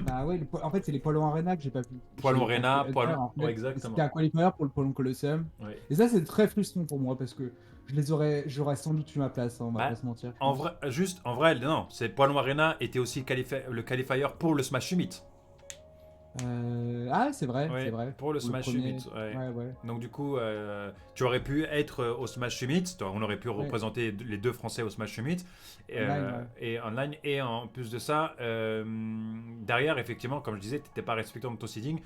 Bah ouais, en fait, c'est les Poilons Arena que Poilon j'ai pas pu Rena, Hunter, Poilon. en Ouais, fait. Et c'était exactement. un qualifier pour le Poilon Colosseum. Ouais. Et ça, c'est très frustrant pour moi parce que j'aurais sans doute eu ma place, hein, on va Bah, pas se mentir, je en pense. vrai, en vrai, non, c'est Poilon Arena était aussi le qualifier pour le Smash Summit. Ah, c'est vrai, c'est Ouais, vrai. pour le Pour le Smash premier. Summit. Ouais. Ouais, ouais. Donc du coup, tu aurais pu être au Smash Summit. On aurait pu Ouais. représenter les deux Français au Smash Summit Online, ouais. et online. Et en plus de ça, derrière, effectivement, comme je disais, tu n'étais pas respectant de ton seeding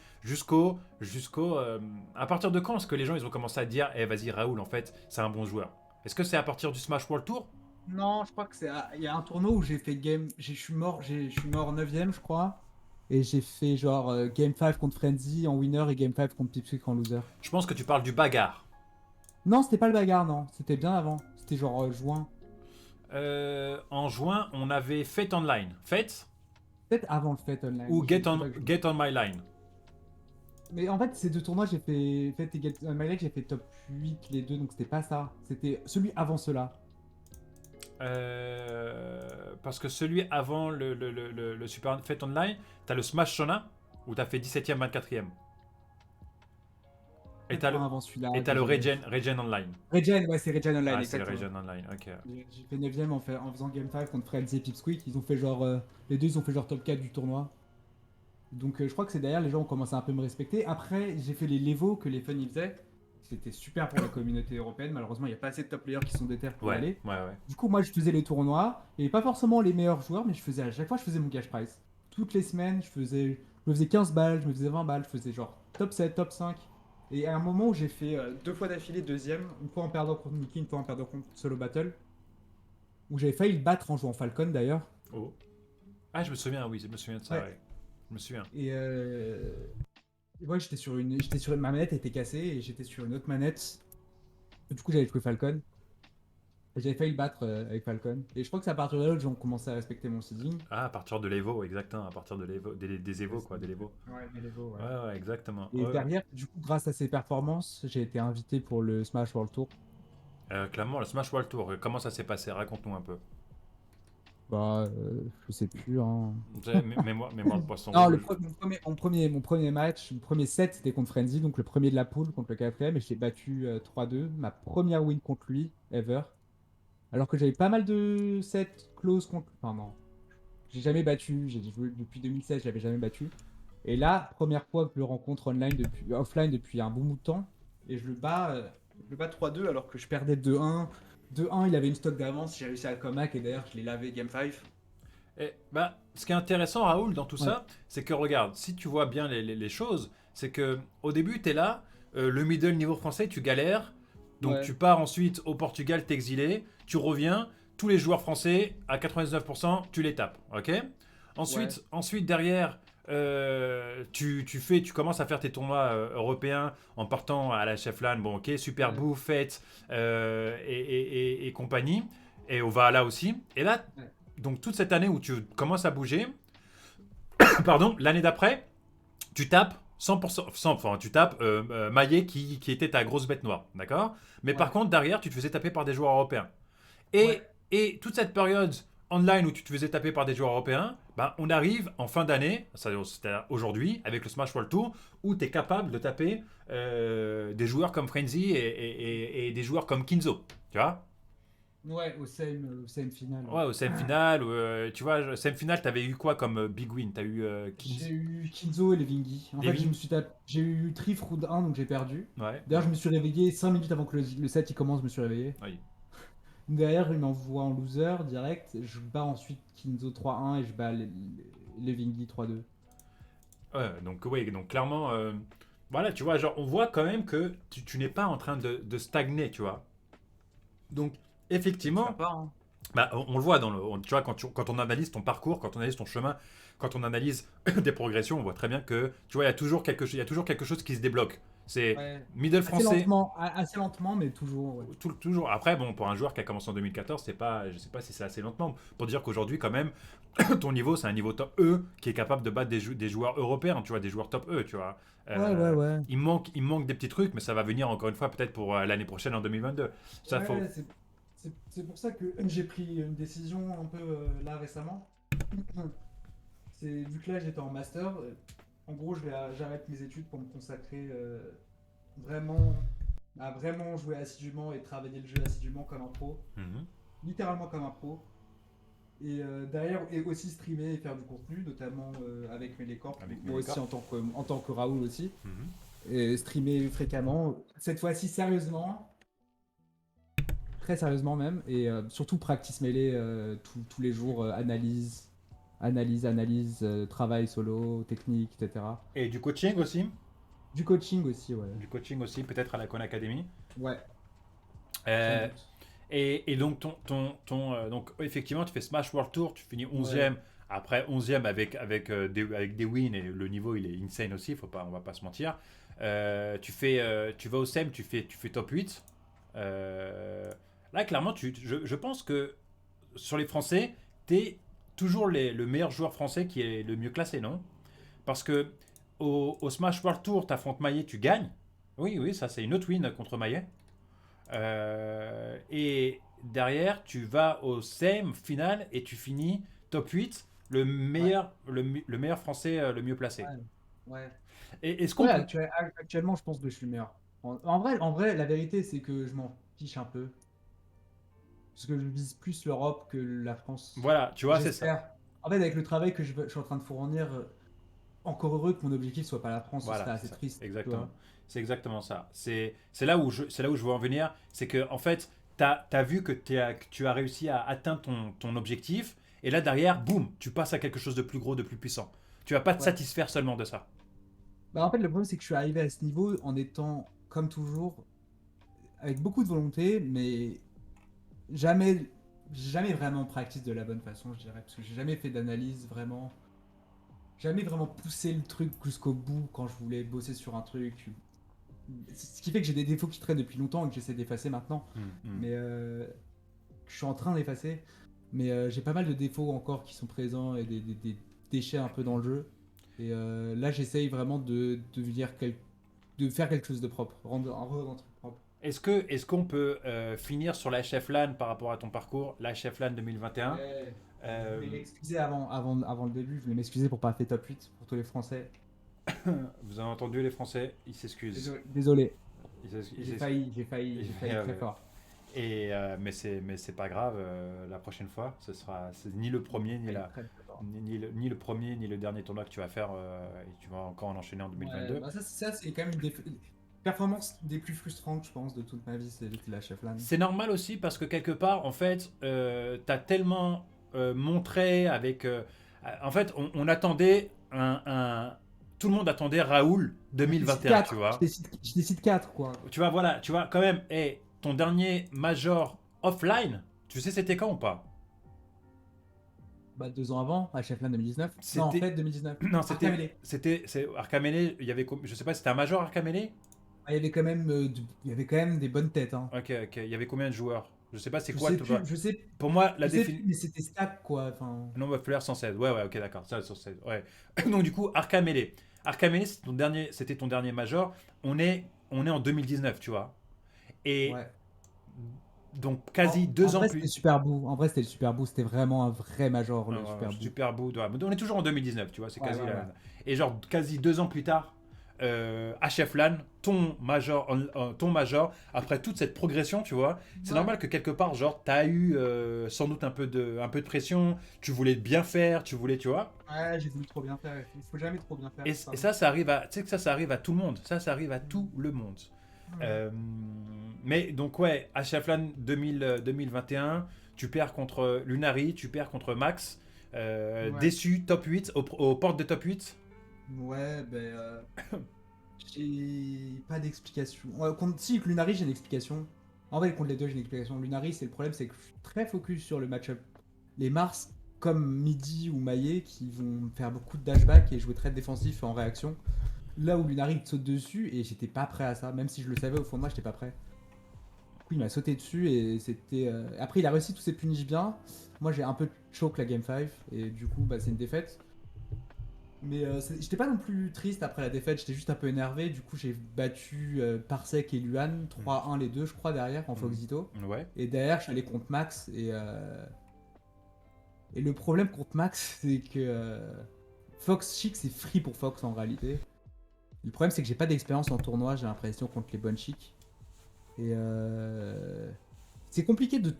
à partir de quand est-ce que les gens ils ont commencé à dire, eh vas-y Raoul, en fait, c'est un bon joueur. Est-ce que c'est à partir du Smash World Tour? Non, je crois que il y a un tournoi où j'ai fait je suis mort 9ème, je crois. Et j'ai fait genre Game 5 contre Frenzy en winner et Game 5 contre Pipsqueak en loser. Je pense que tu parles du bagarre. Non, c'était pas le bagarre, non. C'était bien avant. C'était genre juin. En juin, on avait Fate Online. Fate Peut-être avant le Fate Online. ou Je sais pas que je- Get on My Line. Mais en fait, ces deux tournois, j'ai fait Fate et My Leg, j'ai fait top 8 les deux, donc c'était pas ça. C'était celui avant cela. Parce que celui avant le Super Fate Online, t'as le Smash Shona où t'as fait 17ème, 24ème. Et Peut-être t'as un le, avant celui-là. et t'as le Regen Online. Regen, ouais, c'est Regen Online, Ah, c'est le exactement. Regen Online, ok. J'ai fait 9ème en faisant Game 5 contre Frenzy et Pipsqueak. Ils ont fait genre. Les deux, ils ont fait genre top 4 du tournoi. Donc je crois que c'est derrière, les gens ont commencé à un peu me respecter. Après, j'ai fait les Levo que les fun ils faisaient. C'était super pour la communauté européenne. Malheureusement, il n'y a pas assez de top players qui sont déter pour y Ouais, aller. ouais, ouais. Du coup, moi, je faisais les tournois. Et pas forcément les meilleurs joueurs, mais à chaque fois, je faisais mon cash prize. Toutes les semaines, je me faisais 15 balles, je me faisais 20 balles, je faisais genre top 7, top 5. Et à un moment où j'ai fait deux fois d'affilée deuxième, une fois en perdant contre Mickey, une fois en perdant contre Solo Battle, où j'avais failli le battre en jouant Falcon d'ailleurs. Oh. Ah, je me souviens, oui, je me souviens de ça, Ouais. ouais. Je me souviens. Et ouais, ma manette était cassée et j'étais sur une autre manette. Du coup, j'avais joué Falcon. Et j'avais failli le battre avec Falcon. Et je crois que c'est à partir de là que j'ai commencé à respecter mon seeding. Ah, à partir de l'Evo, exactement, à partir de l'Evo, des Evo, quoi, des Evo. Ouais, mais les Evo, ouais. Ouais, ouais, exactement. Et Ouais, ouais. derrière, du coup, grâce à ses performances, j'ai été invité pour le Smash World Tour. Clairement, le Smash World Tour, comment ça s'est passé? Raconte-nous un peu. Bah, je sais plus, hein. Mémoire de poisson Non, rouge. mon premier match, mon premier set, c'était contre Frenzy, donc le premier de la poule contre le quatrième, et j'ai battu 3-2. Ma première win contre lui, ever. Alors que j'avais pas mal de sets close contre. Enfin, non. J'ai jamais battu. J'ai joué depuis 2016, je l'avais jamais battu. Et là, première fois que je le rencontre offline depuis un bon bout de temps. Et je le bats 3-2 alors que je perdais 2-1. 2-1, il avait une stock d'avance, j'ai réussi à le comeback et d'ailleurs je l'ai lavé Game 5. Et, bah, ce qui est intéressant, Raoul, dans tout Ouais. ça, c'est que regarde, si tu vois bien les choses, c'est que au début, tu es là, le middle niveau français, tu galères, donc Ouais. tu pars ensuite au Portugal, t'exilé, tu reviens, tous les joueurs français, à 99%, tu les tapes, ok? Ensuite, derrière, tu commences à faire tes tournois européens en partant à la Cheflan, bon ok, Super Ouais. Boo, Fête et compagnie, et au Valhalla aussi. Et là, Ouais. donc toute cette année où tu commences à bouger, pardon, l'année d'après, tu tapes 100%, enfin tu tapes Maillet qui était ta grosse bête noire, d'accord? Mais par Ouais. contre, derrière, tu te faisais taper par des joueurs européens. Et, Ouais. et toute cette période online où tu te faisais taper par des joueurs européens, ben, on arrive en fin d'année, c'est-à-dire aujourd'hui, avec le Smash World Tour, où tu es capable de taper des joueurs comme Frenzy et des joueurs comme Kinzo. Tu vois? Ouais, au same final. Ouais, au semi final, tu vois, semi final, t'avais eu quoi comme big win? T'as eu J'ai 15. eu Kinzo et Levingi. En fait, Devin? j'ai eu Trif round 1, donc j'ai perdu. Ouais, D'ailleurs, je me suis réveillé 5 minutes avant que le set il commence, je me suis réveillé. oui. Derrière, il m'envoie en loser direct. Je bats ensuite Kinzo 3-1 et je bats Levingi 3-2. Ouais, donc oui, donc clairement, voilà, tu vois, genre, on voit quand même que tu n'es pas en train de stagner, tu vois. Donc, J'espère effectivement, pas, hein. bah, on le voit tu vois, quand on analyse ton parcours, quand on analyse ton chemin, quand on analyse des progressions, on voit très bien que, tu vois, il y a toujours quelque chose qui se débloque. C'est Ouais. middle français. Assez lentement, mais toujours. Ouais. Toujours. Après, bon, pour un joueur qui a commencé en 2014, c'est pas, je sais pas si c'est assez lentement. Pour dire qu'aujourd'hui, quand même, ton niveau, c'est un niveau top E qui est capable de battre des joueurs européens, tu vois, des joueurs top E, tu vois. Ouais, ouais, ouais. Il manque des petits trucs, mais ça va venir encore une fois peut-être pour l'année prochaine en 2022. Ça faut. Ouais, c'est pour ça que j'ai pris une décision un peu là récemment. C'est vu que là j'étais en master, en gros j'arrête mes études pour me consacrer vraiment à vraiment jouer assidûment et travailler le jeu assidûment comme un pro, Mhm. littéralement comme un pro. Et derrière, et aussi streamer et faire du contenu, notamment avec Melecorp, Avec moi aussi Melecorp. en tant que Raoul aussi, Mhm. et streamer fréquemment, cette fois-ci sérieusement, très sérieusement même, et surtout practice mêlée tous les jours, analyse, travail solo, technique, etc. Et du coaching aussi. Du coaching aussi, ouais. Du coaching aussi, peut-être à la Khan Academy. Ouais, sans Euh, doute. et donc, donc, effectivement, tu fais Smash World Tour, tu finis Ouais, 11e. Après, 11e avec des wins, et le niveau, il est insane aussi, on va pas se mentir. Tu vas au SEM, tu fais top 8. Là, clairement, je pense que sur les Français, tu es toujours le meilleur joueur français qui est le mieux classé, non? Parce que au Smash World Tour, tu affrontes Maillet, tu gagnes. Oui, oui, ça, c'est une autre win contre Maillet. Et derrière, tu vas au same final et tu finis top 8, ouais, le meilleur français le mieux placé. ouais, ouais. Et est-ce qu'on Ouais, peut. actuellement, je pense que je suis le meilleur. En vrai, la vérité, c'est que je m'en fiche un peu. Parce que je vise plus l'Europe que la France. Voilà, tu vois, c'est ça. J'espère. En fait, avec le travail que je suis en train de fournir, encore heureux que mon objectif soit pas la France, ce Voilà, serait c'est assez ça. triste, tu Exactement. vois. C'est exactement ça. C'est là où je veux en venir. C'est que, en fait, tu as vu que tu as réussi à atteindre ton objectif. Et là, derrière, boum, tu passes à quelque chose de plus gros, de plus puissant. Tu vas pas te Ouais. satisfaire seulement de ça. Bah, en fait, le problème, c'est que je suis arrivé à ce niveau en étant, comme toujours, avec beaucoup de volonté, mais jamais, jamais vraiment practice de la bonne façon, je dirais. Parce que j'ai jamais fait d'analyse vraiment. Jamais vraiment poussé le truc jusqu'au bout quand je voulais bosser sur un truc. Ce qui fait que j'ai des défauts qui traînent depuis longtemps et que j'essaie d'effacer maintenant. Mm. Mais je suis en train d'effacer. Mais j'ai pas mal de défauts encore qui sont présents et des déchets un peu dans le jeu. Et là, j'essaye vraiment de faire quelque chose de propre, rendre un truc propre. Est-ce qu'on peut finir sur la chef LAN par rapport à ton parcours, la chef LAN 2021? Ouais, je Euh, voulais m'excuser avant le début, je voulais m'excuser pour pas faire top 8 pour tous les Français. Vous avez entendu les Français, ils s'excusent. Désolé, Ils j'ai failli très fort. mais c'est pas grave. La prochaine fois, c'est ni le premier J'ai ni failli la très très fort. ni le premier ni le dernier tournoi que tu vas faire et tu vas encore en enchaîner en Ouais, 2022. bah ça c'est quand même une des performances des plus frustrantes, je pense, de toute ma vie, c'est la chef LAN. C'est normal aussi parce que quelque part, en fait, t'as tellement montré avec. En fait, on attendait tout le monde attendait Raoul Je décide 2021, tu 4, vois. je décide 4 quoi. Tu vois, voilà, tu vois, quand même, ton dernier major offline, tu sais c'était quand ou pas? Bah 2 ans avant, à chef LAN 2019. Non, en C'était. fait 2019. Non, Arcamélé. c'est Arkamele, je sais pas, c'était un major Arkamele. Ah, il y avait quand même des bonnes têtes, hein. Ok, ok, il y avait combien de joueurs? Je sais pas, c'est Je quoi, sais tu vois. plus, Pour moi, la je sais plus, définition. mais c'était stack quoi. Enfin, Non, bah, Fleur 116. Ouais, ouais, ok, d'accord. Ça, 116. Ouais. Donc, du coup, Arkamele. Arkamele, c'était ton dernier major. On est en 2019, tu vois. Et ouais. donc, quasi En 2 ans vrai, c'était plus. Super Boo. En vrai, c'était le Super Boo. C'était vraiment un vrai major, le Super Boo. Super beau. On est toujours en 2019, tu vois. C'est Ouais, quasi ouais, la ouais. même. Et genre, quasi 2 ans plus tard, HF-LAN, ton major, après toute cette progression, tu vois, c'est Ouais. normal que quelque part, genre, t'as eu sans doute un peu de pression, tu voulais bien faire, tu voulais, tu vois. Ouais, j'ai voulu trop bien faire. Il faut jamais trop bien faire. Et Pardon. ça arrive à, tu sais que ça arrive à tout le monde. Ça arrive à tout le monde. Mhm. Euh, mais donc, ouais, HF-LAN 2021, tu perds contre Lunari, tu perds contre Max. Ouais. Déçu, top 8, aux portes de top 8. Ouais, ben. J'ai pas d'explication. Si, que Lunari, j'ai une explication. En vrai, contre les deux, j'ai une explication. Lunari, c'est le problème, c'est que je suis très focus sur le match-up. Les Mars, comme Midi ou Maillet, qui vont faire beaucoup de dashback et jouer très défensif en réaction. Là où Lunari te saute dessus, et j'étais pas prêt à ça. Même si je le savais au fond de moi, j'étais pas prêt. Du coup, il m'a sauté dessus et c'était. Après, il a réussi tous ses punish bien. Moi, j'ai un peu choke la game 5, et du coup, bah, c'est une défaite. Mais j'étais pas non plus triste après la défaite, j'étais juste un peu énervé. Du coup, j'ai battu Parsec et Luan, 3-1 les deux, je crois, derrière, en Foxito. Ouais. Et derrière, je suis allé contre Max. Et le problème contre Max, c'est que Fox Chic, c'est free pour Fox en réalité. Le problème, c'est que j'ai pas d'expérience en tournoi, j'ai l'impression, contre les bonnes chics. Et c'est compliqué de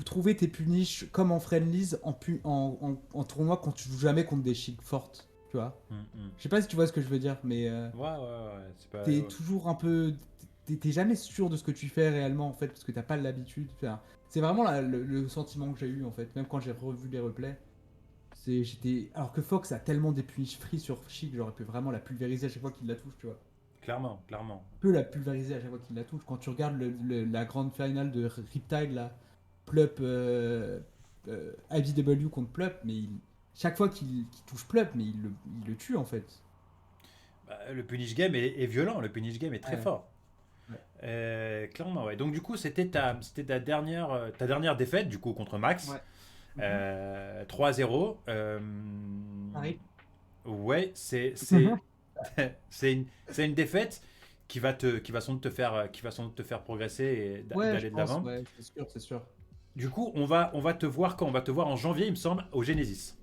trouver tes punish comme en friendlies en tournoi quand tu joues jamais contre des chics fortes, tu vois. Je sais pas si tu vois ce que je veux dire, mais Ouais. C'est pas. t'es toujours un peu. T'es jamais sûr de ce que tu fais réellement en fait, parce que t'as pas l'habitude. Enfin, c'est vraiment le sentiment que j'ai eu en fait, même quand j'ai revu les replays. Alors que Fox a tellement des punish free sur Chic, j'aurais pu vraiment la pulvériser à chaque fois qu'il la touche, tu vois. Clairement, clairement. Peut la pulvériser à chaque fois qu'il la touche. Quand tu regardes la grande finale de Riptide, là, Plup, IBW contre Plup, mais chaque fois qu'il touche Plup, mais il le tue en fait. Bah, le punish game est violent, le punish game est très Ouais. fort. Ouais. Clairement, ouais. Donc, du coup, c'était ta dernière défaite, du coup, contre Max. Ouais. 3-0. Pareil. Ouais, c'est une défaite qui va sans doute te faire progresser et Ouais, je d'aller de pense, l'avant. ouais, c'est sûr, c'est sûr. Du coup, on va te voir quand? On va te voir en janvier, il me semble, au Genesis.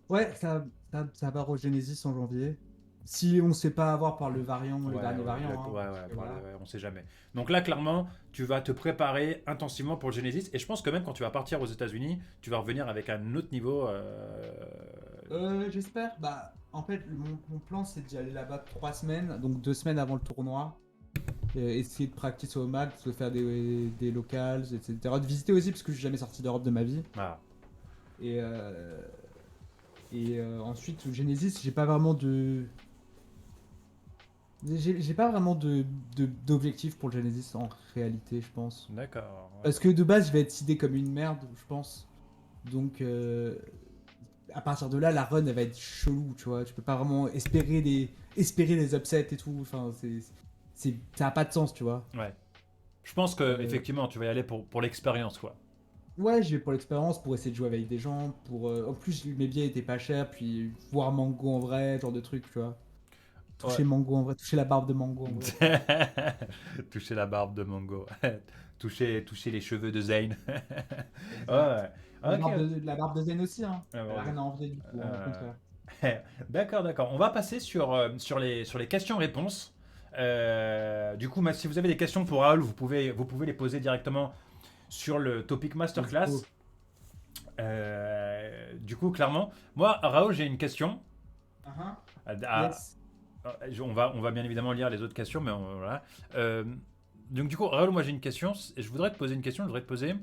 Ouais, ça va au Genesis en janvier. Si on ne se fait pas avoir par le variant, le dernier variant, exact. hein, parce que voilà. Ouais, on sait jamais. Donc là, clairement, tu vas te préparer intensivement pour le Genesis. Et je pense que même quand tu vas partir aux États-Unis, tu vas revenir avec un autre niveau. J'espère. Bah, en fait, mon plan, c'est d'y aller là-bas 3 semaines, donc 2 semaines avant le tournoi. Essayer de practice au max, de faire des locals, etc. De visiter aussi, parce que je suis jamais sorti d'Europe de ma vie. Voilà. Et, ensuite, au Genesis, j'ai pas vraiment de. J'ai pas vraiment d'objectif pour le Genesis en réalité, je pense. D'accord. Ouais. Parce que de base, je vais être sidé comme une merde, je pense. Donc, à partir de là, la run, elle va être chelou, tu vois. Tu peux pas vraiment espérer des upsets et tout. Enfin, ça a pas de sens, tu vois. Ouais. Je pense que Euh, effectivement, tu vas y aller pour l'expérience, quoi. ouais, j'y vais pour l'expérience, pour essayer de jouer avec des gens. En plus, mes billets étaient pas chers, puis voir Mango en vrai, genre de truc, tu vois. Ouais. Toucher Mango en vrai, toucher la barbe de Mango en vrai. Toucher la barbe de Mango. Toucher les cheveux de Zane. Exact. Ouais. La Ok. barbe la barbe de Zen aussi, hein. Ah, Elle a bon, rien à envier du coup, hein, au euh, contraire. D'accord. On va passer sur les questions-réponses. Du coup, si vous avez des questions pour Raoul, vous pouvez les poser directement sur le topic Let's masterclass. go. Du coup, clairement, moi, Raoul, j'ai une question. Uh-huh. À- Yes. on va bien évidemment lire les autres questions, mais voilà. Donc, du coup, Raoul, moi, j'ai une question. Je voudrais te poser une question. Je voudrais te poser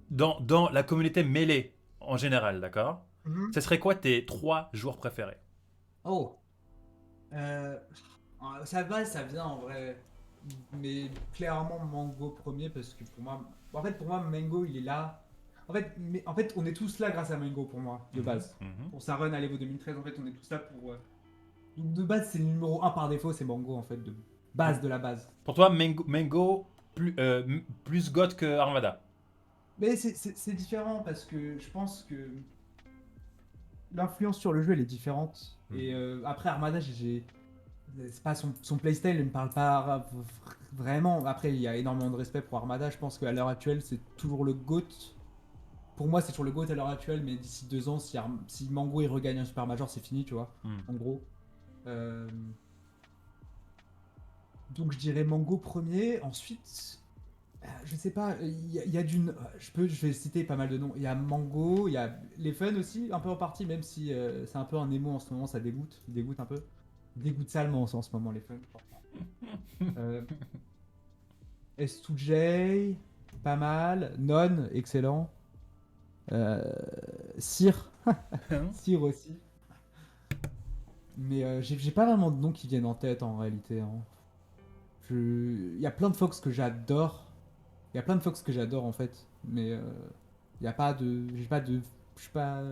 dans la communauté mêlée en général, d'accord? Mhm. Ce serait quoi tes 3 joueurs préférés? Oh. Euh, Ça va, ça vient en vrai. Mais clairement Mango premier parce que pour moi. Pour moi, Mango il est là. En fait, on est tous là grâce à Mango pour moi, de base. Mhm. Pour sa run à l'Evo 2013, en fait, on est tous là pour. Donc de base, c'est le numéro 1 par défaut, c'est Mango en fait, de base de la base. Pour toi, Mango plus God que Armada. Mais c'est différent parce que je pense que l'influence sur le jeu elle est différente. Et après Armada, c'est pas son playstyle ne me parle pas vraiment. Après, il y a énormément de respect pour Armada. Je pense qu'à l'heure actuelle, c'est toujours le GOAT. Pour moi, c'est toujours le GOAT à l'heure actuelle, mais d'ici 2 ans, si Mango il regagne un Super Major, c'est fini, tu vois. Hmm. En gros. Euh, Donc je dirais Mango premier. Ensuite, je sais pas, il y a d'une. Je vais citer pas mal de noms. Il y a Mango, il y a les Fun aussi, un peu en partie, même si c'est un peu un émo en ce moment, ça dégoûte. Il dégoûte un peu. Il dégoûte salement en ce moment, les Fun. Euh, S2J, pas mal. Non, excellent. Euh, Cyr, Cyr aussi. Mais j'ai pas vraiment de noms qui viennent en tête en réalité, hein. Il y a plein de Fox que j'adore. Il y a plein de Fox que j'adore en fait. Mais il y a pas de. J'ai pas de. Je suis pas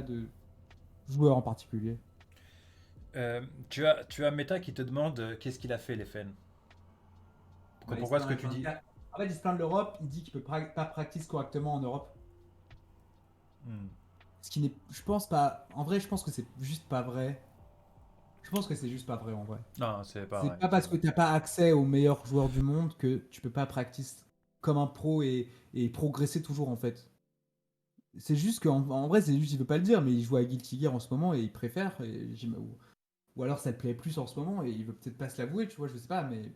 de joueur en particulier. Tu as Meta qui te demande qu'est-ce qu'il a fait, les fans. Ouais, Pourquoi est-ce que tu dis. En fait, il se plaint de l'Europe. Il dit qu'il peut pas practice correctement en Europe. Hmm. Ce qui n'est. Je pense pas. En vrai, je pense que c'est juste pas vrai. Je pense que c'est juste pas vrai en vrai. Non, c'est pas C'est vrai. pas C'est parce que vrai. t'as pas accès aux meilleurs joueurs du monde que tu peux pas practice comme un pro et progresser toujours en fait. C'est juste qu'en vrai, c'est juste il veut pas le dire, mais il joue à Guilty Gear en ce moment et il préfère. Ou alors ça te plaît plus en ce moment et il veut peut-être pas se l'avouer, tu vois, je sais pas, mais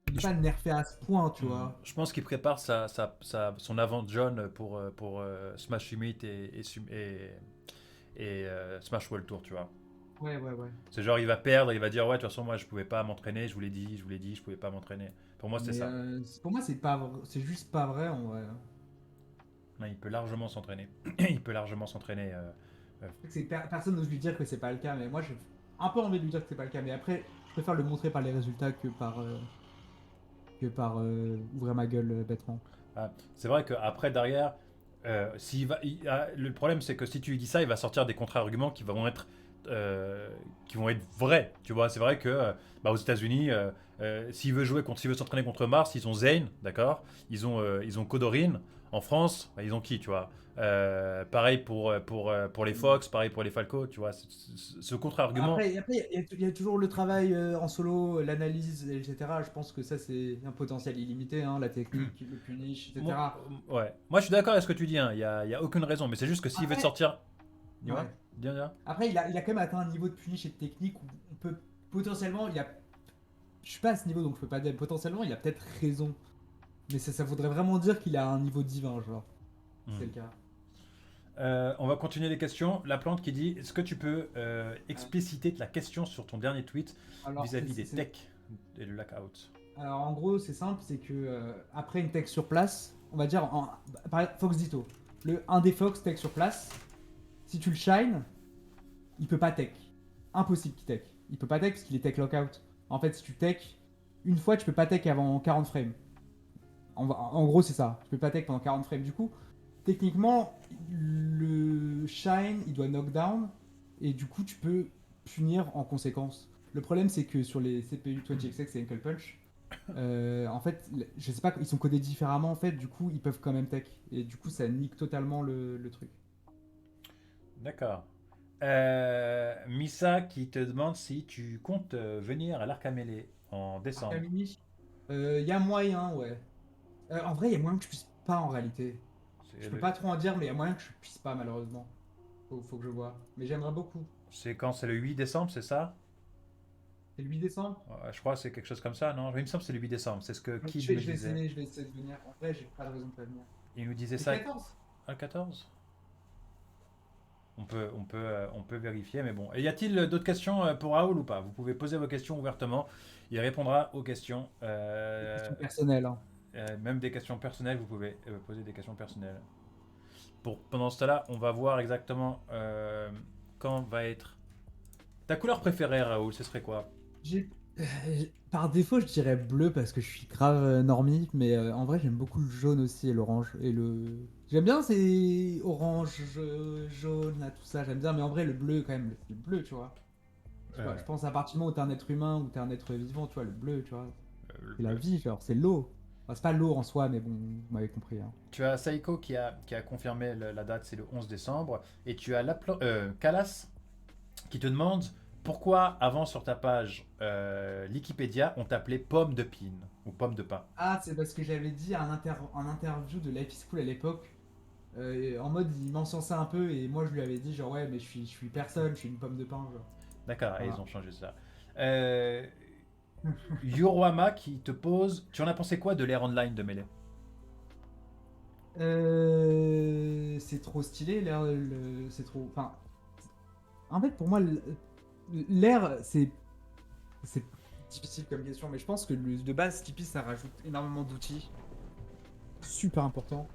il est Je, pas nerfé à ce point, tu hmm. vois. Je pense qu'il prépare son avant John pour Smash Ultimate et Smash World Tour, tu vois. Ouais, ouais, ouais. C'est genre, il va perdre, il va dire, ouais, de toute façon, moi, je pouvais pas m'entraîner, je vous l'ai dit, je pouvais pas m'entraîner. Pour moi, c'était Mais ça. pour moi, c'est juste pas vrai en vrai. Non, il peut largement s'entraîner. Il peut largement s'entraîner. Euh. Personne n'ose lui dire que c'est pas le cas, mais moi j'ai un peu envie de lui dire que c'est pas le cas, mais après, je préfère le montrer par les résultats que par ouvrir ma gueule bêtement. Ah, c'est vrai qu'apraprès, derrière, le problème, c'est que si tu lui dis ça, il va sortir des contre-arguments euh, qui vont être vrais. Tu vois, c'est vrai que bah, aux États-Unis, s'il veut s'entraîner contre Mars, ils ont Zane, d'accord. Ils ont Kodorin. En France, bah, ils ont qui, tu vois. Pareil pour les Fox, pareil pour les Falco, tu vois. Ce contre-argument, Après, il y a toujours le travail en solo, l'analyse, etc. Je pense que ça, c'est un potentiel illimité, hein, la technique, le punish, moi, etc. ouais. Moi, je suis d'accord avec ce que tu dis, hein. Il y a aucune raison, mais c'est juste que s'il veut te Après, sortir, dis-moi, ouais. dis-moi. Après, il a quand même atteint un niveau de punish et de technique où on peut potentiellement, je suis pas à ce niveau, donc je peux pas dire. Potentiellement, il a peut-être raison. Mais ça voudrait vraiment dire qu'il a un niveau divin, genre. Si c'est Hmm. le cas. On va continuer les questions. La plante qui dit, est-ce que tu peux Ouais. expliciter la question sur ton dernier tweet Alors, vis-à-vis des techs et le lockout? Alors en gros, c'est simple, c'est que après une tech sur place, on va dire par Fox Ditto, un des Fox tech sur place, si tu le shine, il peut pas tech. Impossible qu'il tech. Il peut pas tech parce qu'il est tech lockout. En fait, si tu tech une fois, tu peux pas tech avant 40 frames. En gros, c'est ça. Tu peux pas tech pendant 40 frames. Du coup, techniquement, le shine, il doit knockdown et du coup, tu peux punir en conséquence. Le problème, c'est que sur les CPU 20XX et Ankle Punch, en fait, je sais pas, ils sont codés différemment en fait, du coup ils peuvent quand même tech. Et du coup ça nique totalement le truc. D'accord. Misa qui te demande si tu comptes venir à l'Arc à Mêlée en décembre. Arcamini, il y a moyen, ouais. En vrai, il y a moyen que je puisse pas en réalité. C'est Je peux le- pas trop en dire, mais il y a moyen que je puisse pas malheureusement. Faut que je vois. Mais j'aimerais beaucoup. c'est quand? C'est le 8 décembre, c'est ça? C'est le 8 décembre? Ouais, je crois que c'est quelque chose comme ça, non? Il me semble que c'est le 8 décembre. C'est ce que Donc, Kid me disait. je vais essayer de venir. En vrai, j'ai pas de raison de pas venir. Il nous disait Le ça 14? le 14. On peut vérifier, mais bon. Et y a-t-il d'autres questions pour Raoul ou pas? Vous pouvez poser vos questions ouvertement. Il répondra aux questions. Des questions personnelles, hein. Même des questions personnelles, vous pouvez poser des questions personnelles. Pendant ce temps-là, on va voir exactement quand va être. Ta couleur préférée, Raoul, ce serait quoi? J'ai- Par défaut, je dirais bleu parce que je suis grave normie, mais en vrai, j'aime beaucoup le jaune aussi et l'orange. J'aime bien ces orange, jaune, là, tout ça, j'aime bien, mais en vrai, le bleu, quand même, le bleu, tu vois. Je, sais pas, Euh, je pense à partir du moment où t'es un être humain, ou t'es un être vivant, tu vois, le bleu, tu vois. le C'est la bleu. vie, genre, c'est l'eau. Enfin, c'est pas l'eau en soi, mais bon, vous m'avez compris, hein. Tu as Saiko qui a confirmé la date, c'est le 11 décembre. Et tu as Kalas qui te demande pourquoi avant sur ta page Wikipédia on t'appelait pomme de pine ou pomme de pin. Ah, c'est parce que j'avais dit un interview de Life is Cool à l'époque. En mode, il m'encensait un peu et moi je lui avais dit genre ouais mais je suis personne, je suis une pomme de pain genre. D'accord, et ils Voilà. ont changé ça. Euh, Yuruama qui te pose. Tu en as pensé quoi de l'ère online de Melee? C'est trop stylé, c'est trop. Enfin, en fait, pour moi, l'air, c'est difficile comme question, mais je pense que de base, Tipeee, ça rajoute énormément d'outils super importants.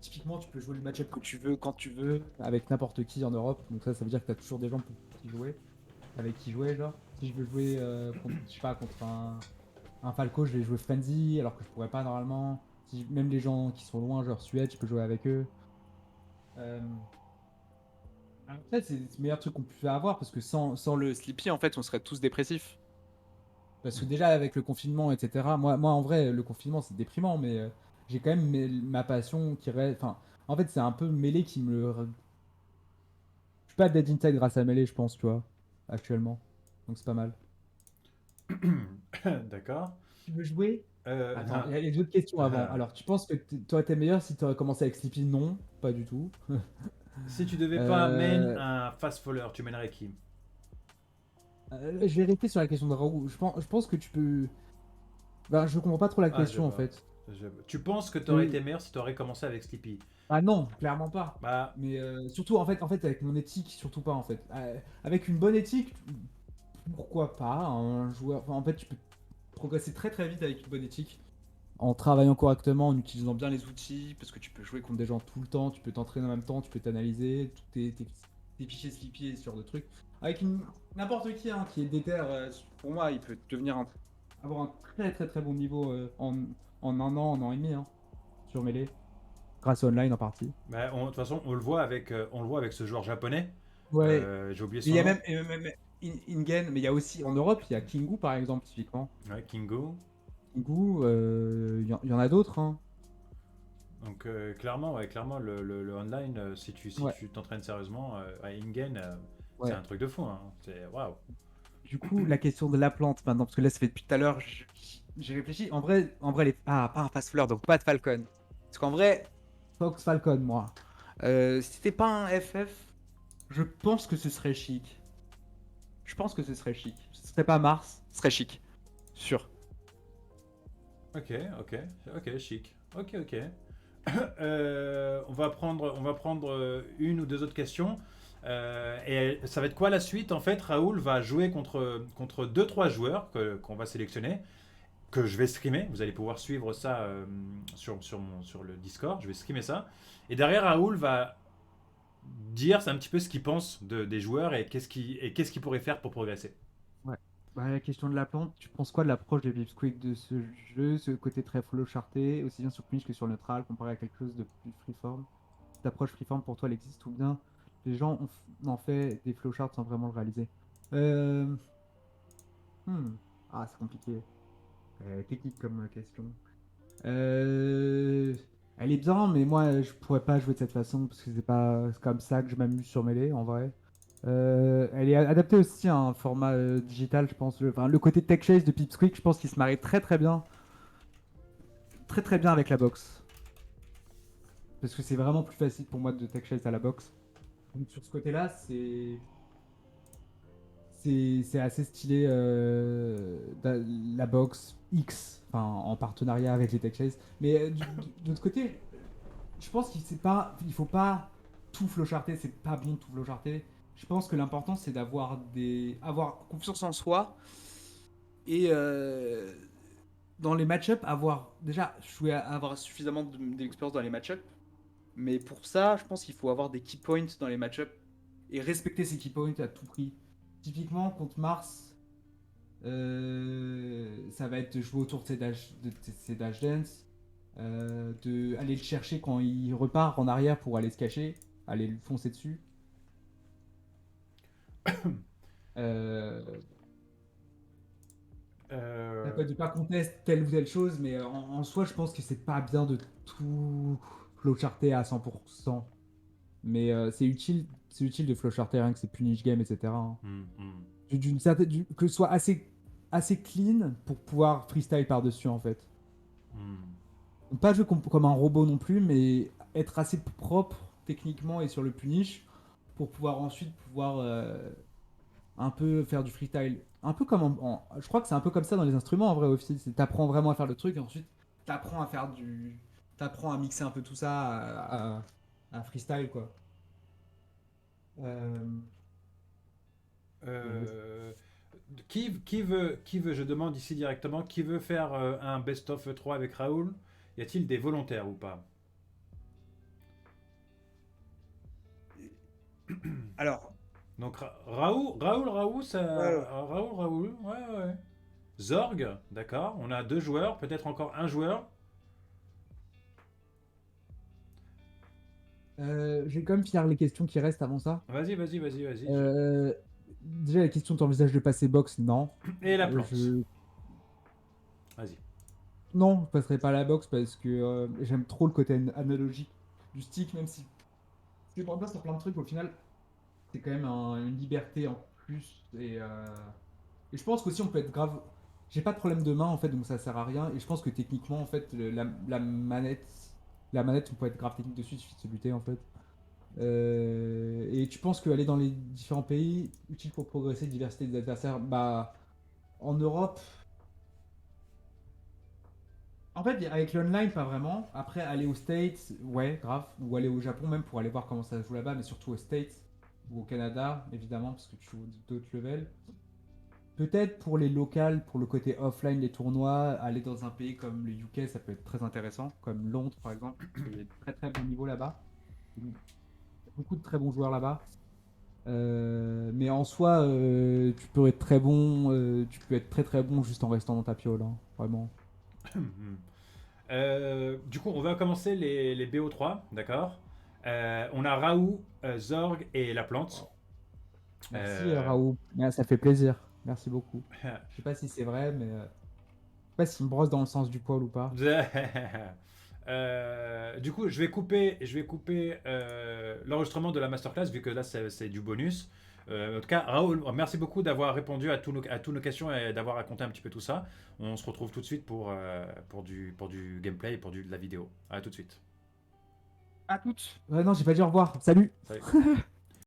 Typiquement, tu peux jouer le match-up que tu veux, quand tu veux, avec n'importe qui en Europe. Donc ça veut dire que tu as toujours des gens pour qui jouer, avec qui jouer, genre. Si je veux jouer, je sais pas, contre un Falco, je vais jouer Frenzy, alors que je pourrais pas normalement. Même les gens qui sont loin, genre Suède, je peux jouer avec eux. Euh, En fait, c'est le meilleur truc qu'on puisse avoir parce que sans le Sleepy, en fait, on serait tous dépressifs. parce que déjà avec le confinement, etc. Moi en vrai, le confinement c'est déprimant, mais j'ai quand même ma passion qui reste. Enfin, en fait, c'est un peu Melee qui me. Je suis pas dead inside grâce à Melee, je pense, tu vois, actuellement. Donc c'est pas mal. D'accord. Tu veux jouer? Attends, Attends. il y a d'autres questions avant. Ah. Alors, tu penses que toi t'es meilleur si tu aurais commencé avec Sleepy? Non, pas du tout. Si tu devais pas main Euh, un fast follower, tu mènerais qui? je vais rester sur la question de Raoult. Je pense que tu peux. Ben, je comprends pas trop la Ah, je question en vois. fait. Tu penses que tu aurais Euh, été meilleur si tu aurais commencé avec Sleepy? Ah non, clairement pas. Bah, Mais surtout en fait avec mon éthique, surtout pas en fait. Avec une bonne éthique, pourquoi pas un joueur. Enfin, en fait, tu peux progresser très très vite avec une bonne éthique. En travaillant correctement, en utilisant bien les outils, parce que tu peux jouer contre des gens tout le temps, tu peux t'entraîner en même temps, tu peux t'analyser, tous tes fichiers Sleepy et ce genre de trucs. Avec n'importe qui hein, qui est déter, pour moi, il peut devenir avoir un très très très bon niveau en un an et demi hein, sur Melee. Grâce au online en partie. bah, de toute façon, on le voit avec ce joueur japonais. Ouais, J'ai oublié mais il son y a nom. même Ingen, mais il y a aussi en Europe, il y a Kingu par exemple, typiquement. Ouais, Kingo. Kingu, il y en a d'autres. Hein. Donc clairement, ouais, clairement le online, si Ouais, tu t'entraînes sérieusement, à Ingen, c'est ouais. un truc de fou. Hein. C'est waouh. Du coup, la question de la plante maintenant, parce que là, ça fait depuis tout à l'heure, j'ai réfléchi. En vrai, ah, pas un fast fleur, donc pas de Falcon. Parce qu'en vrai, Fox Falcon, moi. Si c'était pas un FF, je pense que ce serait chic. Je pense que ce serait chic. Ce serait pas Mars, ce serait chic. Sûr. Ok, ok, ok, chic. Ok, ok. On va prendre une ou deux autres questions. Et ça va être quoi la suite? En fait, Raoul va jouer contre deux trois joueurs qu'on va sélectionner, que je vais streamer. Vous allez pouvoir suivre ça sur le Discord. Je vais streamer ça. Et derrière, Raoul va dire c'est un petit peu ce qu'il pense des joueurs et qu'est-ce qu'il pourrait faire pour progresser. Ouais. Bah, la question de la plante, tu penses quoi de l'approche de Pipsqueak de ce jeu, ce côté très flow charté, aussi bien sur Twitch que sur neutral, comparé à quelque chose de plus freeform? Cette approche freeform pour toi, elle existe ou bien les gens en fait des flowcharts sans vraiment le réaliser? Euh... hmm. Ah, c'est compliqué. Technique comme question. Euh, Elle est bien, mais moi, je pourrais pas jouer de cette façon parce que c'est comme ça que je m'amuse sur Melee, en vrai. Elle est adaptée aussi à un format digital, je pense. Enfin, le côté tech chase de Pipsqueak, je pense qu'il se marie très très bien avec la boxe. Parce que c'est vraiment plus facile pour moi de tech chase à la boxe. Donc sur ce côté-là, c'est assez stylé la boxe X, enfin en partenariat avec les tech chase. Mais d'autre côté, je pense il faut pas tout flowcharter, c'est pas bon de tout flowcharter. Je pense que l'important c'est avoir confiance en soi et dans les match-up avoir suffisamment d'expérience dans les match-up. Mais pour ça, je pense qu'il faut avoir des key points dans les match-up et respecter ces key points à tout prix. Typiquement contre Mars, ça va être de jouer autour de ses dash dance, de aller le chercher quand il repart en arrière pour aller se cacher, aller le foncer dessus. Euh, Ça peut Euh, être de pas contester telle ou telle chose, mais en soi, je pense que c'est pas bien de tout flowcharter à 100%. Mais c'est utile de flowcharter rien que c'est punish game, etc. Hein. hmm, hmm, Que ce soit assez clean pour pouvoir freestyle par-dessus, en fait. hmm. Donc, pas jouer comme un robot non plus, mais être assez propre techniquement et sur le punish pour pouvoir ensuite un peu faire du freestyle. Un peu comme je crois que c'est un peu comme ça dans les instruments en vrai aussi. T'apprends vraiment à faire le truc et ensuite t'apprends à faire du. T'apprends à mixer un peu tout ça à freestyle quoi. Euh, et- Euh, je demande ici directement, qui veut faire un best-of 3 avec Raoul? Y a-t-il des volontaires ou pas? Alors, Donc Raoul, ouais, ouais. Raoul, ouais, ouais. Zorg, d'accord, on a 2 joueurs, peut-être encore un joueur. je vais quand même finir les questions qui restent avant ça. Vas-y. Déjà, la question, t'envisages de passer box? Non. Et la plante. Je... Vas-y. Non, je passerai pas à la boxe parce que j'aime trop le côté analogique du stick, même si c'est pour place sur plein de trucs, au final, c'est quand même une liberté en plus. Et je pense qu'aussi, on peut être grave. J'ai pas de problème de main, en fait, donc ça sert à rien. Et je pense que techniquement, en fait, la manette, on peut être grave technique dessus, il suffit de se lutter, en fait. Et tu penses qu'aller dans les différents pays, utile pour progresser, diversité des adversaires, bah, en Europe. En fait, avec l'online, pas vraiment. Après, aller aux States, ouais, grave. Ou aller au Japon même pour aller voir comment ça se joue là-bas, mais surtout aux States ou au Canada, évidemment, parce que tu joues d'autres levels. Peut-être pour les locales, pour le côté offline, les tournois, aller dans un pays comme le UK, ça peut être très intéressant, comme Londres par exemple, parce qu'il y a de très très bons niveaux là-bas. Il y a beaucoup de très bons joueurs là-bas. Mais en soi, tu peux être très bon, tu peux être très très bon juste en restant dans ta piole, hein, vraiment. Du coup, on va commencer les BO3, d'accord. On a Raoult, Zorg et la plante. Merci Euh, Raoult. Ça fait plaisir. Merci beaucoup. Je sais pas si c'est vrai, mais je sais pas s'il me brosse dans le sens du poil ou pas. Du coup, je vais couper l'enregistrement de la masterclass vu que là c'est du bonus. En tout cas, Raoul, merci beaucoup d'avoir répondu à toutes nos questions et d'avoir raconté un petit peu tout ça. On se retrouve tout de suite pour du gameplay et de la vidéo. À tout de suite. À toutes. Ouais, non, j'ai pas dit au revoir. Salut! Salut.